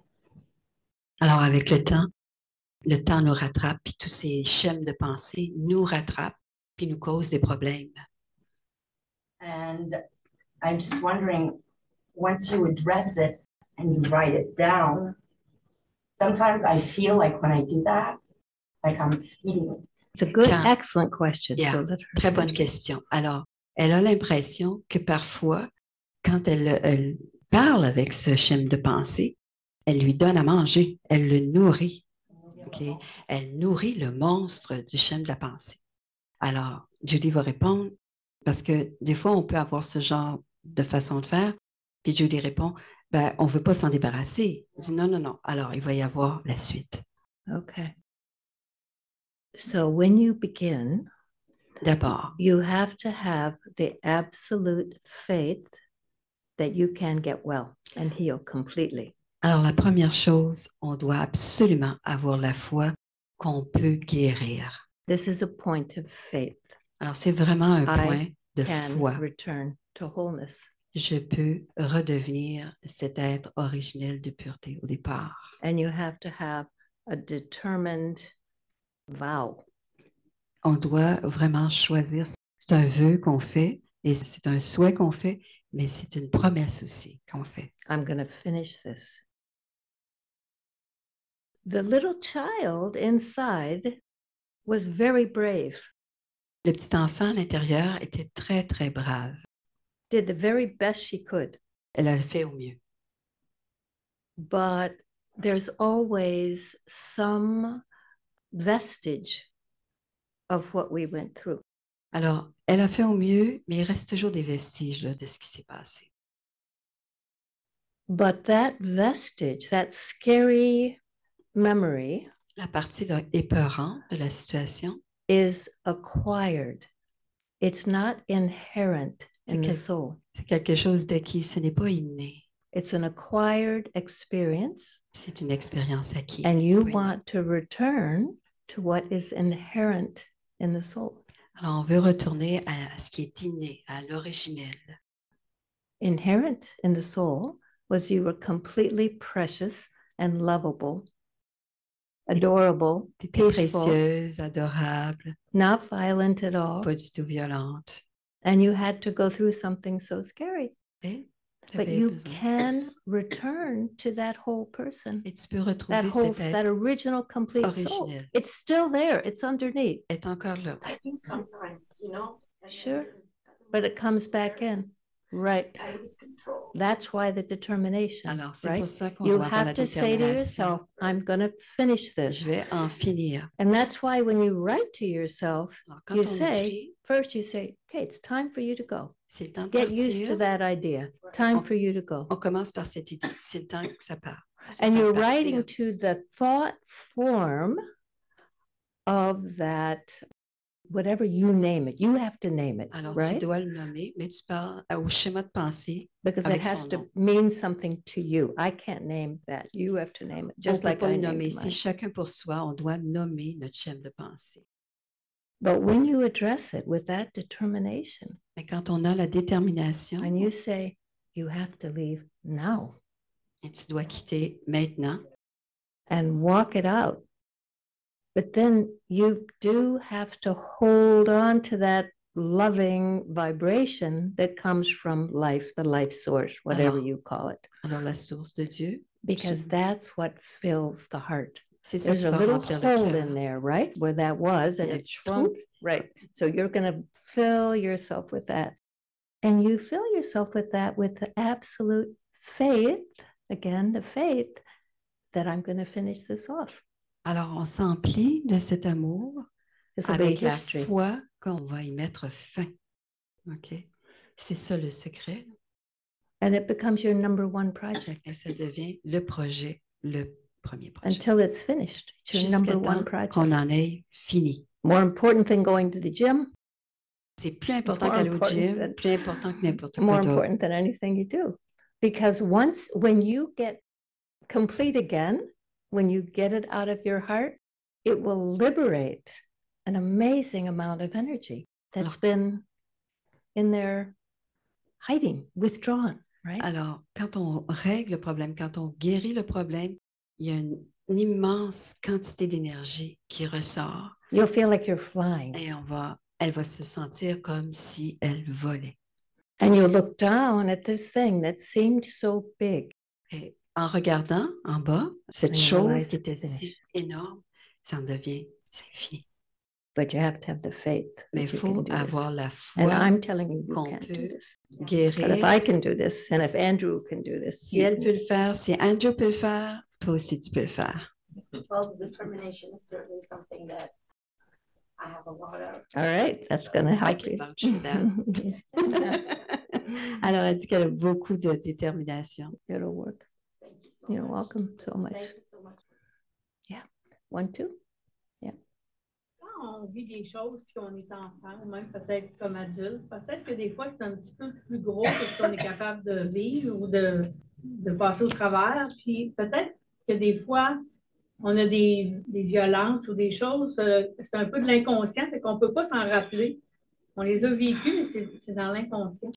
B: Alors, avec le temps nous rattrape, puis tous ces schèmes de pensée nous rattrapent, puis nous causent des problèmes.
D: And I'm just wondering, once you address it and you write it down, sometimes I feel like when I do that, like I'm feeding it.
A: It's a good,
B: Quand-
A: excellent question.
B: Yeah,
A: So let her
B: Très bonne
A: finish.
B: question. Alors, elle a l'impression que parfois, quand elle parle avec ce schème de pensée, elle lui donne à manger, elle le nourrit. OK? Elle nourrit le monstre du schème de la pensée. Alors, Judy va répondre, parce que des fois, on peut avoir ce genre de façon de faire, puis Judy répond, ben, on ne veut pas s'en débarrasser. Elle dit non, non, non. Alors, il va y avoir la suite.
A: Okay. So when you begin,
B: D'abord,
A: you have to have the absolute faith that you can get well and heal completely.
B: alors la première chose, on doit absolument avoir la foi qu'on peut guérir.
A: This is a point of faith.
B: Alors, c'est vraiment un
A: I
B: point de
A: Can
B: foi.
A: return to wholeness.
B: Je peux redevenir cet être originel de pureté au départ.
A: And you have to have a determined vow.
B: On doit vraiment choisir. C'est un vœu qu'on fait et c'est un souhait qu'on fait, mais c'est une promesse aussi qu'on fait.
A: I'm going to finish this. The little child inside was very brave,
B: Le petit enfant à l'intérieur était très, très brave.
A: did the very best she could.
B: Elle a fait au mieux.
A: But there's always some vestige of what we went through.
B: Alors, elle a fait au mieux, mais il reste toujours des vestiges là, de ce qui s'est passé.
A: But that vestige, that scary memory,
B: La partie là, épeurante de la situation,
A: is acquired. It's not inherent in the
B: quel-
A: soul.
B: c'est quelque chose d'acquis, ce n'est pas inné.
A: It's an acquired experience,
B: C'est une expérience acquise.
A: and you
B: Oui.
A: want to return to what is inherent in the soul.
B: Alors, on veut retourner à ce qui est inné, à l'originel.
A: Inherent in the soul was you were completely precious and lovable, adorable,
B: Tu étais
A: peaceful,
B: précieuse, adorable,
A: not violent at all,
B: pas du tout violente.
A: and you had to go through something so scary.
B: Et Vous
A: But
B: avez
A: you
B: besoin.
A: can return to that whole person,
B: Et tu peux
A: that
B: retrouver
A: whole,
B: cet
A: that
B: être
A: original complete soul.
B: originel.
A: It's still there. It's underneath.
B: Est encore là.
D: I do sometimes, you know. and then
A: Sure.
D: there's-
A: But it comes back in. Right.
D: I lose control.
A: That's why the determination,
B: Alors, c'est
A: right?
B: pour ça qu'on
A: You
B: doit avoir la
A: have to say to
B: détermination.
A: yourself, I'm going to finish
B: Je
A: this.
B: vais en finir.
A: And that's why when you write to yourself,
B: Alors, quand
A: you
B: on
A: say,
B: écrit,
A: first you say, okay, it's time for you to go.
B: c'est le temps de
A: Get used to
B: partir.
A: that idea. Time
B: On-
A: for you to go.
B: On commence par cette idée. C'est le temps que ça part. C'est
A: And
B: le temps
A: you're
B: de partir.
A: writing to the thought form of that, whatever you name it. You have to name it,
B: Alors,
A: right?
B: tu dois le nommer, mais tu parles au schéma de pensée.
A: Because it
B: avec
A: has
B: son
A: to
B: nom.
A: mean something to you. I can't name that. You have to name it,
B: On
A: just
B: peut
A: like
B: pas
A: I
B: le
A: named
B: nommer.
A: mine.
B: C'est chacun pour soi. On doit nommer notre schéma de pensée.
A: But when you address it with that determination,
B: Mais quand on a la détermination,
A: and you say, you have to leave now
B: et tu dois quitter maintenant,
A: and walk it out. But then you do have to hold on to that loving vibration that comes from life, the life source, whatever
B: Alors,
A: you call it,
B: alors la source de Dieu,
A: because that's what fills the heart.
B: c'est ça
A: There's
B: qui
A: a
B: va
A: little
B: remplir le
A: hole
B: cœur.
A: in there, right? Where that was, and
B: Il y a un
A: it
B: petit
A: shrunk. Right. So you're going to fill yourself with that. And you fill yourself with that with the absolute faith, again, the faith that I'm going to finish this off.
B: Alors, on s'emplit de cet amour
A: This will be
B: avec la
A: history.
B: foi qu'on va y mettre fin. OK? C'est ça le secret.
A: And it becomes your number one project
B: Et ça devient le projet, le premier projet.
A: until it's finished. It's your
B: Jusqu'à
A: number
B: temps
A: one
B: qu'on
A: project.
B: en ait fini.
A: More important than going to the gym,
B: C'est plus important
A: More
B: qu'aller au
A: important
B: gym,
A: than-
B: plus important que n'importe
A: more
B: quoi d'autre.
A: important than anything you do. Because when you get complete again, when you get it out of your heart, it will liberate an amazing amount of energy that's been in there hiding, withdrawn, right?
B: Alors, quand on règle le problème, quand on guérit le problème, il y a une immense quantité d'énergie qui ressort
A: You'll feel like you're flying.
B: et elle va se sentir comme si elle volait.
A: And you'll look down at this thing that seemed so big.
B: Et en regardant en bas, cette
A: And you
B: chose
A: realize
B: qui
A: it's
B: était si
A: finished.
B: énorme, ça en devient infini.
A: But you have to have the faith
B: Mais
A: that
B: il
A: you
B: faut
A: can do this.
B: avoir la
A: And
B: foi
A: I'm telling you, you
B: qu'on
A: can't do
B: peut
A: this. But if
B: guérir.
A: I can do this, and if Andrew can do this,
B: Si
A: you
B: elle
A: can
B: peut
A: do
B: le
A: this.
B: faire, si Andrew peut le faire, toi aussi tu peux le faire.
D: Well, determination is certainly something that I have a lot of.
A: All right, that's going to
B: I
A: help
B: can
A: you.
B: vouch for that. Alors, elle dit qu'elle a beaucoup de détermination.
A: It'll work.
D: Thank you so
A: You're
D: much.
A: welcome so much.
D: Thank you so much.
A: 1, 2.
E: Quand on vit des choses puis on est enfant, ou même peut-être comme adulte, peut-être que des fois c'est un petit peu plus gros que ce qu'on est capable de vivre ou de passer au travers. Puis peut-être que des fois, on a des violences ou des choses, c'est un peu de l'inconscient, fait qu'on ne peut pas s'en rappeler. On les a vécues, mais c'est dans l'inconscient.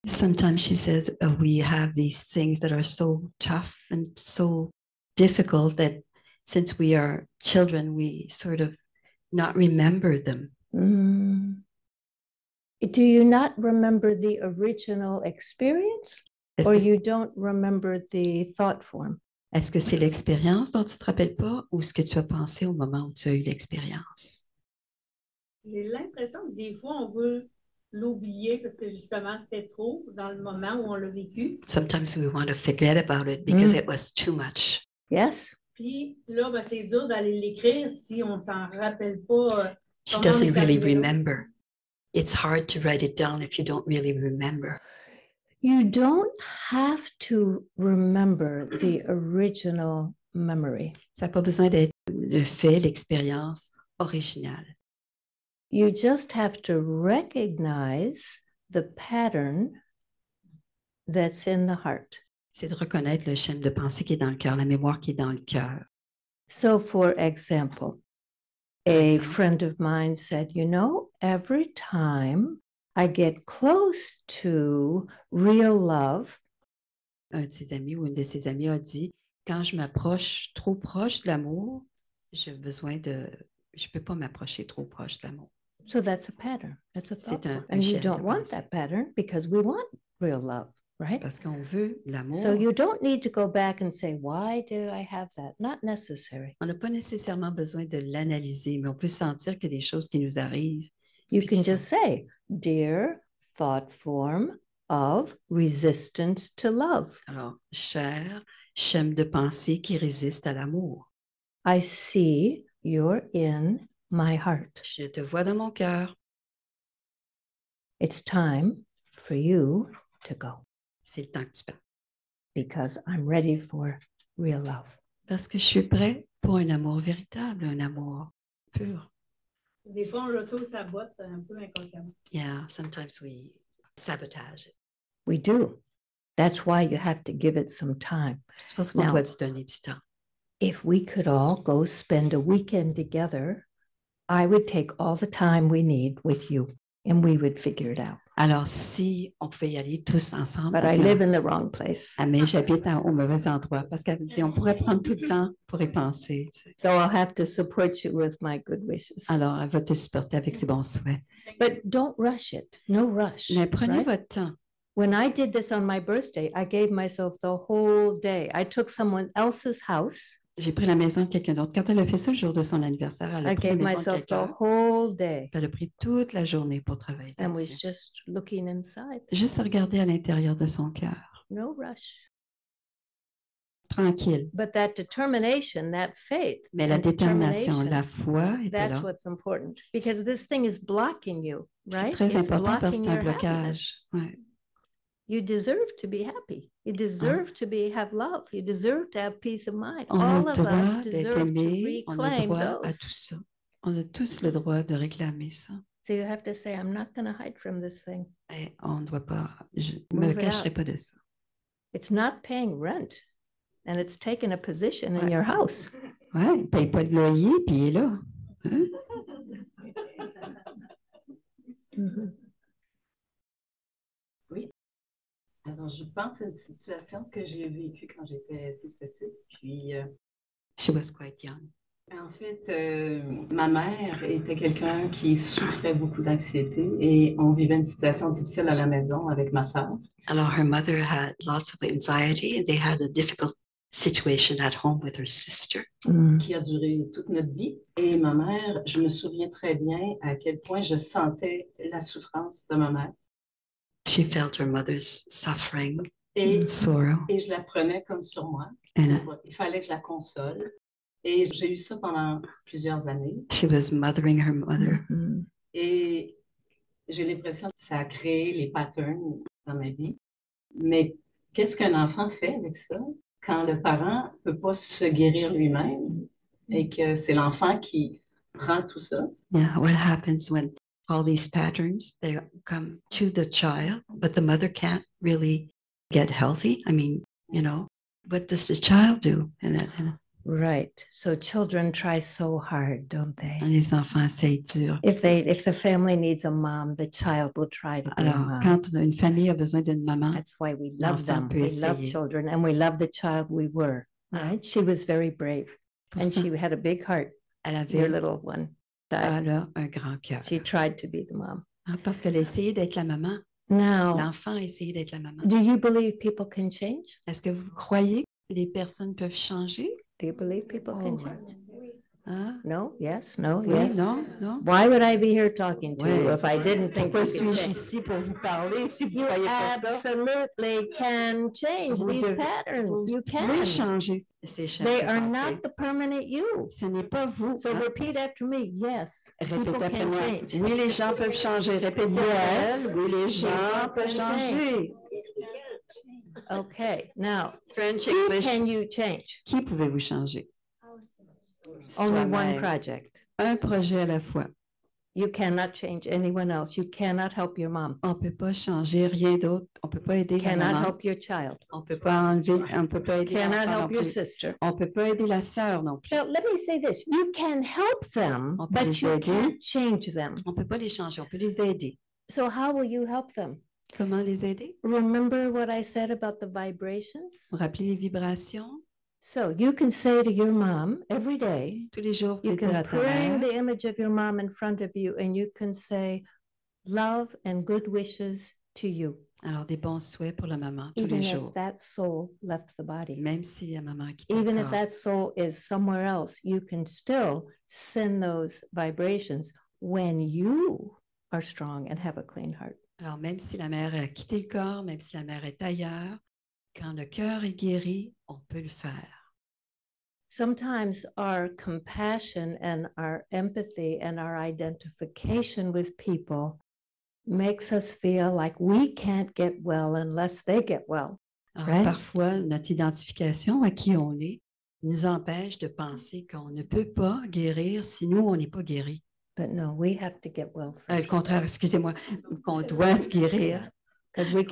B: Sometimes she says we have these things that are so tough and so difficult that since we are children, we sort of not remember them.
A: Do you not remember the original experience,
B: Est-ce
A: or
B: que,
A: you don't remember the thought form?
B: est-ce que c'est l'expérience dont tu ne te rappelles pas ou ce que tu as pensé au moment où tu as eu l'expérience?
E: J'ai l'impression que des fois, on veut l'oublier parce que justement, c'était trop dans le moment où on l'a vécu.
B: Sometimes we want to forget about it because it was too much.
A: Yes.
E: Puis là, ben, c'est dur d'aller l'écrire si on ne s'en rappelle pas.
B: She
E: Comment on
B: doesn't
E: est
B: really
E: arrivé là.
B: remember. It's hard to write it down if you don't really remember.
A: You don't have to remember the original memory.
B: Ça n'a pas besoin d'être le fait, l'expérience originale.
A: You just have to recognize the pattern that's in the heart.
B: C'est de reconnaître le schéma de pensée qui est dans le cœur, la mémoire qui est dans le cœur.
A: So, for example, a friend of mine said, you know, every time I get close to real love,
B: Un de ses amis ou une de ses amies a dit, quand je m'approche trop proche de l'amour, je peux pas m'approcher trop proche de l'amour.
A: so that's a pattern. That's a thought
B: C'est un
A: form. And you
B: schéma de
A: don't want
B: pensée.
A: that pattern because we want real love. right?
B: Parce qu'on veut l'amour.
A: So you don't need to go back and say, why did I have that? Not necessary.
B: On n'a pas nécessairement besoin de l'analyser, mais on peut sentir que des choses qui nous arrivent.
A: You
B: puis
A: can
B: qui
A: just say, dear thought form of resistance to love.
B: Alors, cher schème de pensée qui résiste à l'amour.
A: I see you're in my heart.
B: Je te vois dans mon cœur.
A: It's time for you to go
B: C'est le temps que tu parles.
A: because I'm ready for real love.
B: Parce que je suis prêt pour un amour véritable, un amour pur.
E: Des fois, on l'auto-sabote un peu inconsciemment.
B: Yeah, sometimes we sabotage it.
A: We do. That's why you have to give it some time.
B: C'est parce qu'on
A: Now-
B: doit se donner du temps.
A: If we could all go spend a weekend together, I would take all the time we need with you and we would figure it out.
B: Alors, si on pouvait y aller tous ensemble,
A: But
B: elle
A: I
B: dit,
A: live in the wrong place.
B: ah, mais j'habite au mauvais endroit parce qu'elle dit, on pourrait prendre tout le temps pour y penser. tu sais.
A: So I'll have to support you with my good wishes.
B: Alors, elle va te supporter avec ses bons souhaits.
A: But don't rush it. No rush.
B: Mais prenez
A: right?
B: votre temps.
A: When I did this on my birthday, I gave myself the whole day. I took someone else's house.
B: J'ai pris la maison de quelqu'un d'autre. Quand elle a fait ça le jour de son anniversaire, elle a
A: I
B: pris la
A: gave
B: maison de
A: myself the
B: quelqu'un.
A: whole day
B: Elle a pris toute la journée pour travailler
A: and was
B: là-dessus.
A: just looking inside.
B: Juste regarder à l'intérieur de son cœur.
A: No rush.
B: Tranquille.
A: But that determination, that faith,
B: Mais la
A: and
B: détermination,
A: determination,
B: la foi était
A: that's
B: là.
A: what's important because this thing is blocking you,
B: C'est
A: right?
B: très
A: It's
B: important parce que
A: blocking
B: c'est un
A: your happiness.
B: blocage. Ouais.
A: You deserve to be happy. You deserve to have love. You deserve to have peace of mind.
B: On a
A: All
B: le
A: of us
B: droit d'être
A: deserve to
B: aimé, on a
A: reclaim
B: droit à
A: those.
B: tout ça. On a tous le droit de réclamer ça.
A: So you have to say, I'm not going to hide from this thing.
B: Et on ne doit pas, je ne
A: Move
B: me
A: it
B: cacherai
A: out.
B: pas de ça.
A: It's not paying rent and it's taking a position in
B: Ouais.
A: your house.
B: Ouais, il ne paye pas de loyer, puis il est là. Hein?
A: Mhm.
F: Alors, je pense à une situation que j'ai vécue quand j'étais toute petite. Puis,
B: She was quite young.
F: en fait, ma mère était quelqu'un qui souffrait beaucoup d'anxiété et on vivait une situation difficile à la maison avec ma sœur.
B: Alors, her mother had lots of anxiety and they had a difficult situation at home with her sister.
A: Mm.
F: Qui a duré toute notre vie. Et ma mère, je me souviens très bien à quel point je sentais la souffrance de ma mère.
B: She felt her mother's suffering,
F: Et,
B: sorrow,
F: et je la prenais comme sur moi.
B: and
F: Il fallait que je la console. Et j'ai eu ça pendant plusieurs années.
B: she was mothering her mother.
A: Mhm.
F: Et j'ai l'impression que ça a créé les patterns dans ma vie. Mais qu'est-ce qu'un enfant fait avec ça quand le parent ne peut pas se guérir lui-même et que c'est l'enfant qui prend tout ça?
B: Yeah, what happens when all these patterns they come to the child, but the mother can't really get healthy? I mean, you know, what does the child do? And
A: Right. So children try so hard, don't they?
B: les enfants essayent dur.
A: If the family needs a mom, the child will try to be a
B: Alors,
A: mom.
B: quand une famille a besoin d'une maman,
A: That's why we love
B: L'enfant
A: them.
B: peut
A: We love
B: essayer.
A: children and we love the child we were. Right? She was very brave
B: pour
A: and
B: ça,
A: she had a big heart.
B: elle
A: Your
B: avait
A: little one died.
B: elle a un grand cœur.
A: She tried to be the mom.
B: Hein, parce qu'elle a essayé d'être la maman.
A: Now,
B: L'enfant a essayé d'être la maman.
A: do you believe people can change?
B: Est-ce que vous croyez que les personnes peuvent changer?
A: Do you believe people can
B: Oh,
A: change?
B: Hein?
A: No? Yes? No?
B: Oui,
A: Yes?
B: non, non.
A: Why would I be here talking to you
B: Ouais.
A: if I didn't think
B: Pourquoi
A: you could
B: suis-je
A: change?
B: ici pour vous parler si vous
A: You
B: ne croyez pas ça?
A: absolutely can change
B: Vous
A: these
B: devez-
A: patterns.
B: Vous
A: You
B: pouvez
A: can.
B: changer ces schémas
A: They
B: de
A: are
B: pensée.
A: not the permanent you.
B: Ce n'est pas vous.
A: So
B: hein.
A: repeat after me. Yes,
B: Répétez
A: people
B: après
A: can
B: moi.
A: change.
B: Oui, les gens peuvent changer. Répétez
A: Yes,
B: après elle. Oui, les gens
A: people
B: peuvent
A: can
B: changer.
A: Okay, now,
B: French,
A: who
B: English.
A: can you change?
B: Qui pouvez-vous changer?
A: Only one
B: Soi-même.
A: project.
B: Un projet à la fois.
A: You cannot change anyone else. You cannot help your mom.
B: On ne peut pas changer rien d'autre. On ne peut pas aider la
A: Cannot
B: maman.
A: help your child.
B: On ne peut pas enlever, on peut pas aider
A: Cannot
B: l'enfant non
A: help your
B: plus.
A: sister.
B: On ne peut pas aider la sœur non plus.
A: Now, let me say this. You can help them,
B: On peut
A: but
B: les
A: you
B: aider.
A: can't change them.
B: On ne peut pas les changer, on peut les aider.
A: So how will you help them?
B: Comment les aider?
A: Remember what I said about the vibrations?
B: Vous rappelez les vibrations?
A: So you can say to your mom every day,
B: Tous les jours, vous
A: you
B: pouvez dire
A: can
B: à ta
A: bring
B: mère,
A: the image of your mom in front of you and you can say love and good wishes to you.
B: Alors, des bons souhaits pour la maman tous
A: even
B: les
A: if
B: jours.
A: that soul left the body.
B: Même si la maman quitte le
A: Even if
B: corps.
A: that soul is somewhere else, you can still send those vibrations when you are strong and have a clean heart.
B: Alors, même si la mère a quitté le corps, même si la mère est ailleurs, quand le cœur est guéri, on peut le faire.
A: Sometimes our compassion and our empathy and our identification with people makes us feel like we can't get well unless they get well.
B: Alors,
A: Right.
B: parfois, notre identification à qui on est nous empêche de penser qu'on ne peut pas guérir si nous, on n'est pas guéri.
A: But no, we have to get well
B: Le
A: first.
B: contraire, excusez-moi, qu'on doit se guérir.
A: Because we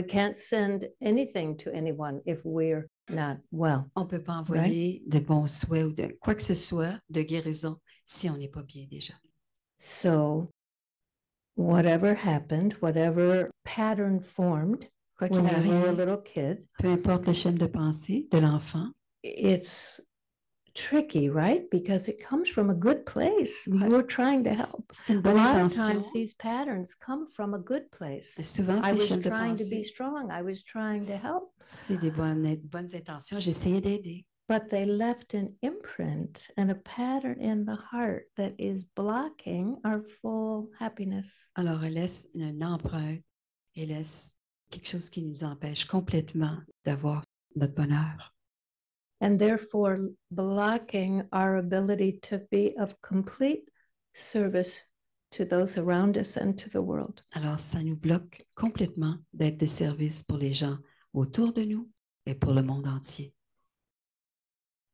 A: can't send anything to anyone if we're not well.
B: On ne peut pas envoyer de bons souhaits ou de quoi que ce soit de guérison si on n'est pas bien déjà.
A: So whatever happened, whatever pattern formed
B: Quoi qu'il
A: when you were a
B: arrive,
A: little kid,
B: peu importe le schéma de pensée de l'enfant,
A: it's tricky, right? Because it comes from a good place. We were trying to help.
B: c'est une
A: A
B: bonne
A: lot of
B: intention.
A: times these patterns come from a good place.
B: Et souvent,
A: I
B: ces
A: was
B: schémas de
A: trying to be
B: pensée,
A: strong. I was trying to help.
B: c'est des bonnes intentions. J'essayais d'aider.
A: But they left an imprint and a pattern in the heart that is blocking our full happiness.
B: Alors, elle laisse une empreinte et laisse quelque chose qui nous empêche complètement d'avoir notre bonheur.
A: And therefore blocking our ability to be of complete service to those around us and to the world.
B: Alors, ça nous bloque complètement d'être de service pour les gens autour de nous et pour le monde entier.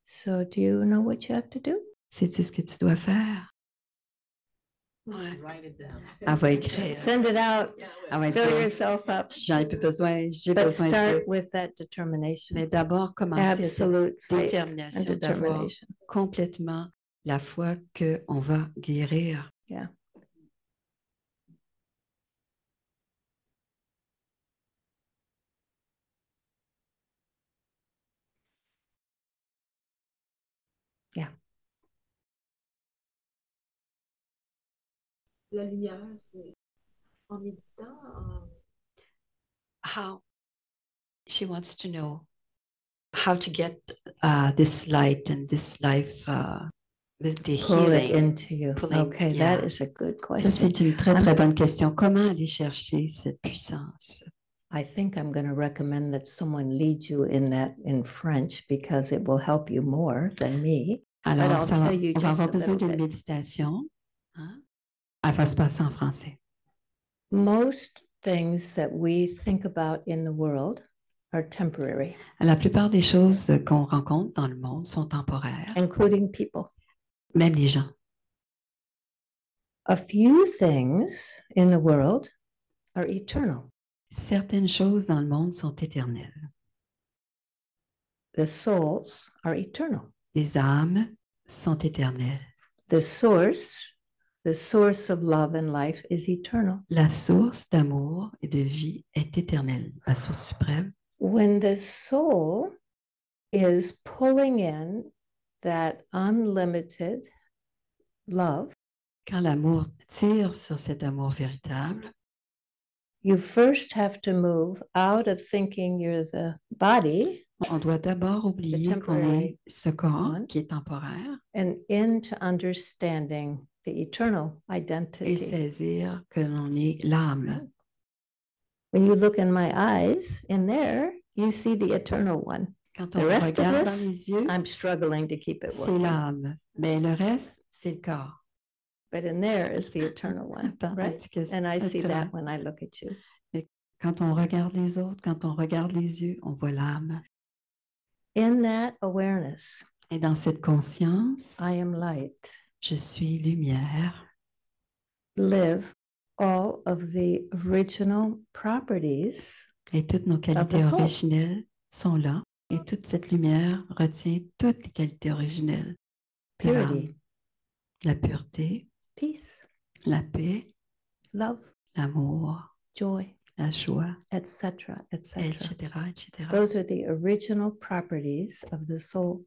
A: So do you know what you have to do?
B: Sais-tu ce que tu dois faire?
F: Write it down.
B: Elle va écrire.
A: Send it out,
B: Elle va
A: fill
B: dire,
A: yourself up,
B: j'en ai plus besoin, j'ai
A: but
B: besoin de
A: start
B: Dieu.
A: with that determination,
B: Mais d'abord, commencer à cette
A: absolute faith and
B: détermination d'avoir
A: determination.
B: complètement la foi qu'on va guérir.
A: Yeah. Yeah.
G: La lumière, c'est en méditant,
B: How she wants to know how to get this light and this life, the
A: Pull it
B: healing.
A: into you.
B: Pulling,
A: Okay,
B: yeah.
A: that is a good
B: Ça,
A: question.
B: c'est une très, très bonne question. Comment aller chercher cette puissance?
A: I think I'm going to recommend that someone lead you in that in French because it will help you more than me.
B: Alors,
A: I'll tell you
B: on va
A: just
B: avoir
A: a
B: besoin
A: little
B: d'une
A: bit.
B: méditation. Hein? Elle va se passer en français.
A: Most things that we think about in the world are temporary,
B: La plupart des choses qu'on rencontre dans le monde sont temporaires,
A: including people.
B: même les gens.
A: A few things in the world are eternal.
B: Certaines choses dans le monde sont éternelles.
A: The souls are eternal.
B: Les âmes sont éternelles.
A: The source of love and life is eternal.
B: La source d'amour et de vie est éternelle. La source suprême.
A: When the soul is pulling in that unlimited love,
B: Quand l'amour tire sur cet amour véritable,
A: you first have to move out of thinking you're the body
B: on doit d'abord oublier qu'on
A: temporary
B: est ce corps
A: one.
B: qui est temporaire
A: and into understanding the eternal
B: et
A: identity.
B: saisir que l'on est l'âme.
A: When you look in my eyes, in there, you see the eternal one.
B: Quand
A: The
B: on
A: rest of
B: regarde
A: this,
B: dans les yeux,
A: I'm struggling to keep it
B: c'est
A: working.
B: l'âme. Mais le reste, c'est le corps.
A: But in there is the eternal one, right?
B: Tandis que
A: And I see
B: c'est
A: that
B: vrai.
A: when I look at you.
B: Quand on regarde les autres, quand on regarde les yeux, on voit l'âme.
A: In that awareness,
B: Et dans cette conscience,
A: I am light.
B: je suis lumière.
A: Live all of the original properties
B: Et toutes nos qualités
A: soul.
B: originelles sont là. Et toute cette lumière retient toutes les qualités originelles. de l'âme.
A: purity,
B: La pureté,
A: peace,
B: la paix,
A: love,
B: l'amour,
A: joy,
B: la joie,
A: etc., etc.
B: etc., etc.
A: Those are the original properties of the soul.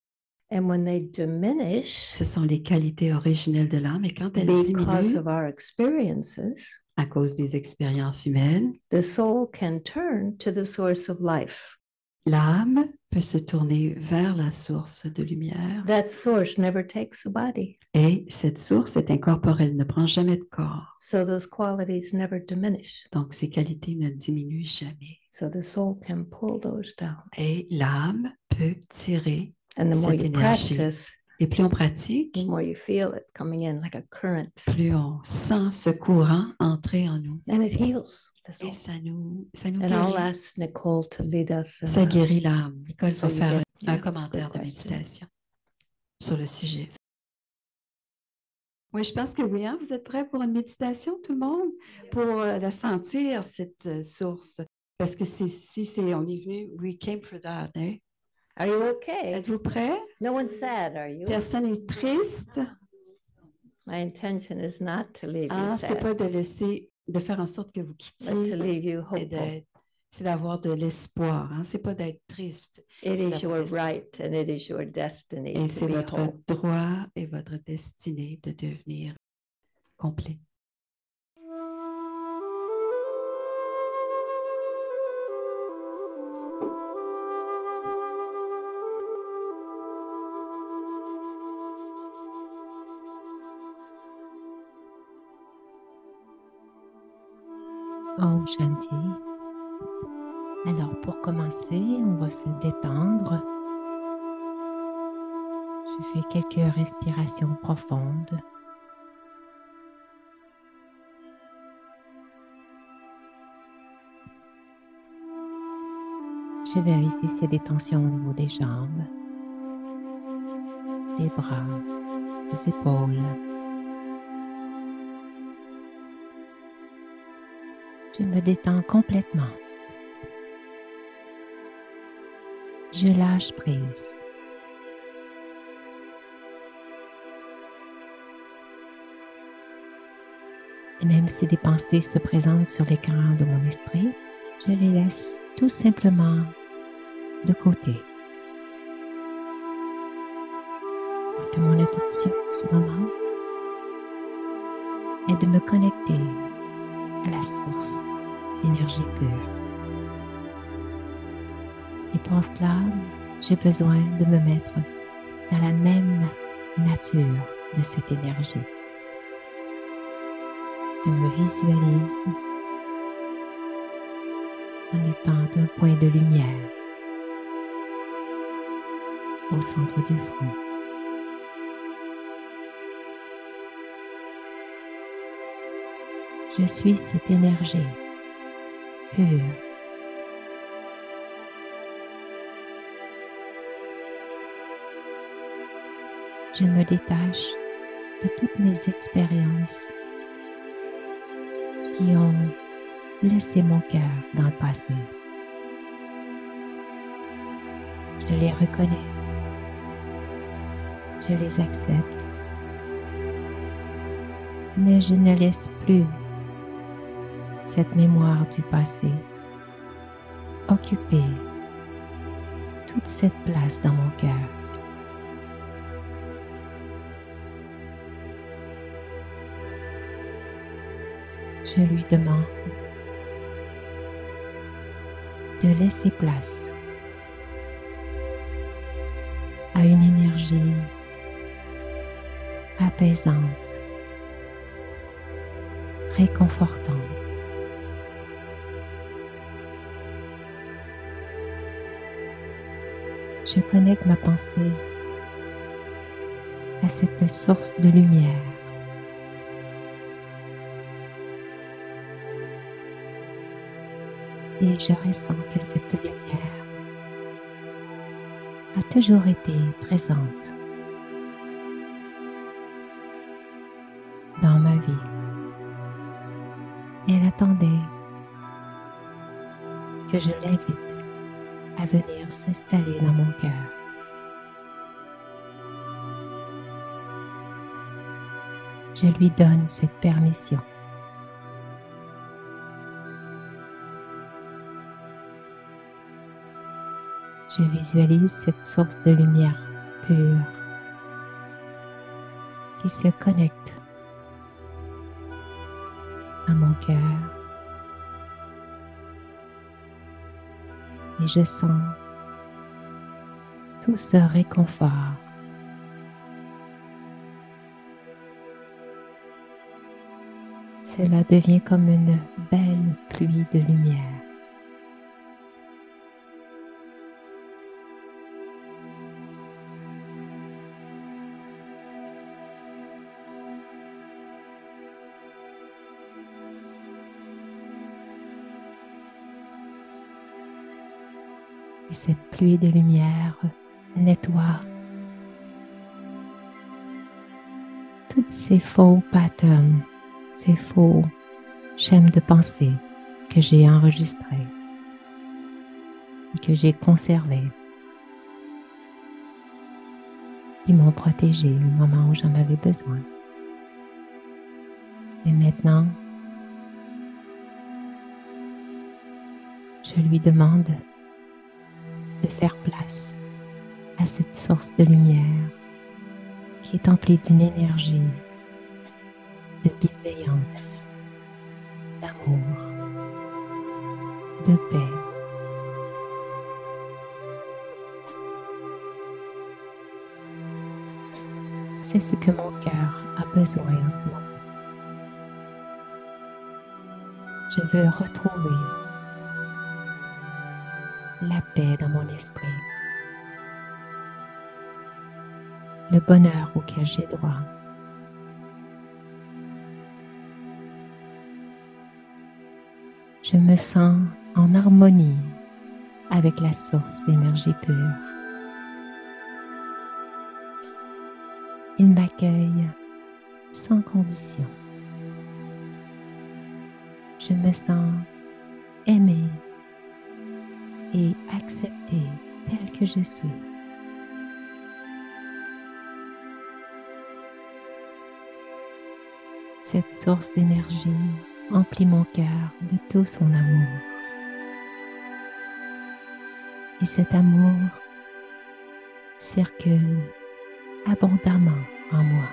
A: And when they diminish
B: Ce sont les qualités originelles de l'âme. Et quand elles
A: because
B: diminuent
A: of our experiences,
B: à cause des expériences humaines,
A: the soul can turn to the source of life.
B: l'âme peut se tourner vers la source de lumière.
A: That source never takes a body.
B: Et cette source est incorporelle, ne prend jamais de corps.
A: So those qualities never diminish.
B: Donc, ses qualités ne diminuent jamais.
A: So the soul can pull those down.
B: Et l'âme peut tirer
A: And the more
B: cette
A: you
B: énergie.
A: practice,
B: Et plus on pratique,
A: the more you feel it coming in like a current.
B: plus on sent ce courant entrer en nous.
A: And it heals the soul.
B: Et ça nous
A: And I'll
B: guérit.
A: ask Nicole to lead us in
B: Ça
A: a-
B: guérit l'âme. Nicole
A: So
B: va
A: you
B: faire
A: get-
B: un
A: yeah,
B: commentaire
A: it's a
B: de
A: good question.
B: méditation sur le sujet. Oui, je pense que oui. Hein? Vous êtes prêts pour une méditation, tout le monde? Pour la sentir, cette source. Parce que on est venu, we came for that. Hein?
A: Are you okay?
B: Êtes-vous prêts?
A: No one's sad, are you?
B: Personne n'est triste.
A: My intention is not to leave you
B: Hein? C'est
A: sad,
B: pas de faire en sorte que vous
A: but to
B: quittiez.
A: leave you
B: Et
A: hopeful.
B: c'est d'avoir de l'espoir. Hein? C'est pas d'être triste.
A: It is
B: d'avoir
A: your
B: l'espoir.
A: right and it is your destiny
B: Et
A: to
B: c'est
A: be
B: votre
A: whole.
B: droit et votre destinée de devenir complet.
H: Om Shanti. Alors, pour commencer, on va se détendre. Je fais quelques respirations profondes. Je vérifie s'il y a des tensions au niveau des jambes, des bras, des épaules. Je me détends complètement. Je lâche prise. Et même si des pensées se présentent sur l'écran de mon esprit, je les laisse tout simplement de côté. Parce que mon intention en ce moment est de me connecter à la source d'énergie pure. Et pour cela, j'ai besoin de me mettre dans la même nature de cette énergie. Je me visualise en étant d'un point de lumière au centre du front. Je suis cette énergie pure. Je me détache de toutes mes expériences qui ont blessé mon cœur dans le passé. Je les reconnais. Je les accepte. Mais je ne laisse plus cette mémoire du passé occuper toute cette place dans mon cœur. Je lui demande de laisser place à une énergie apaisante, réconfortante. Je connecte ma pensée à cette source de lumière. Et je ressens que cette lumière a toujours été présente dans ma vie. Elle attendait que je l'invite à venir s'installer dans mon cœur. Je lui donne cette permission. Je visualise cette source de lumière pure qui se connecte à mon cœur et je sens tout ce réconfort. Cela devient comme une belle pluie de lumière. Et cette pluie de lumière nettoie toutes ces faux patterns, ces faux schèmes de pensée que j'ai enregistrés et que j'ai conservés, qui m'ont protégé au moment où j'en avais besoin. Et maintenant, je lui demande de faire place à cette source de lumière qui est emplie d'une énergie de bienveillance, d'amour, de paix. C'est ce que mon cœur a besoin en ce moment. Je veux retrouver la paix dans mon esprit, le bonheur auquel j'ai droit. Je me sens en harmonie avec la source d'énergie pure. Il m'accueille sans condition. Je me sens aimée et acceptée telle que je suis. Cette source d'énergie emplit mon cœur de tout son amour. Et cet amour circule abondamment en moi.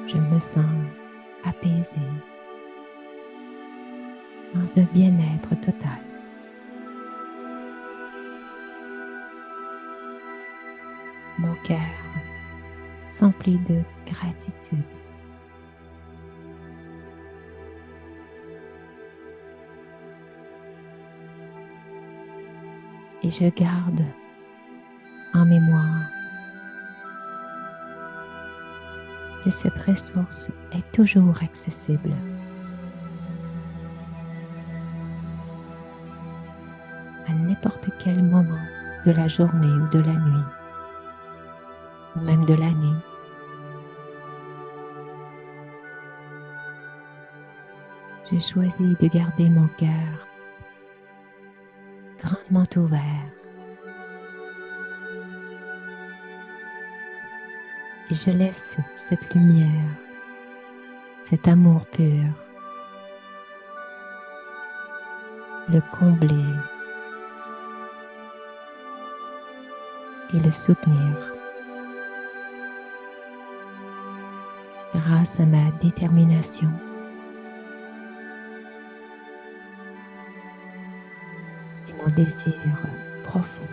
H: Je me sens apaisée dans un bien-être total. Mon cœur s'emplit de gratitude. Et je garde en mémoire que cette ressource est toujours accessible. À n'importe quel moment de la journée ou de la nuit, ou même de l'année. J'ai choisi de garder mon cœur grandement ouvert et je laisse cette lumière, cet amour pur le combler et le soutenir grâce à ma détermination et mon désir profond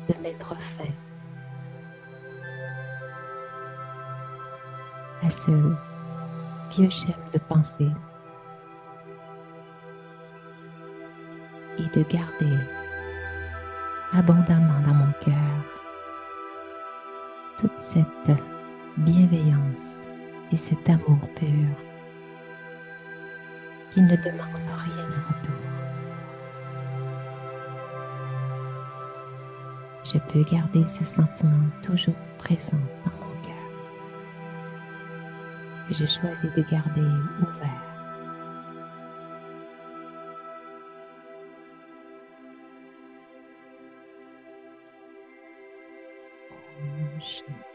H: de mettre fin à ce vieux schéma de pensée et de garder abondamment dans mon cœur toute cette bienveillance et cet amour pur qui ne demande rien en retour. Je peux garder ce sentiment toujours présent dans mon cœur. J'ai choisi de garder ouvert. Om Shanti.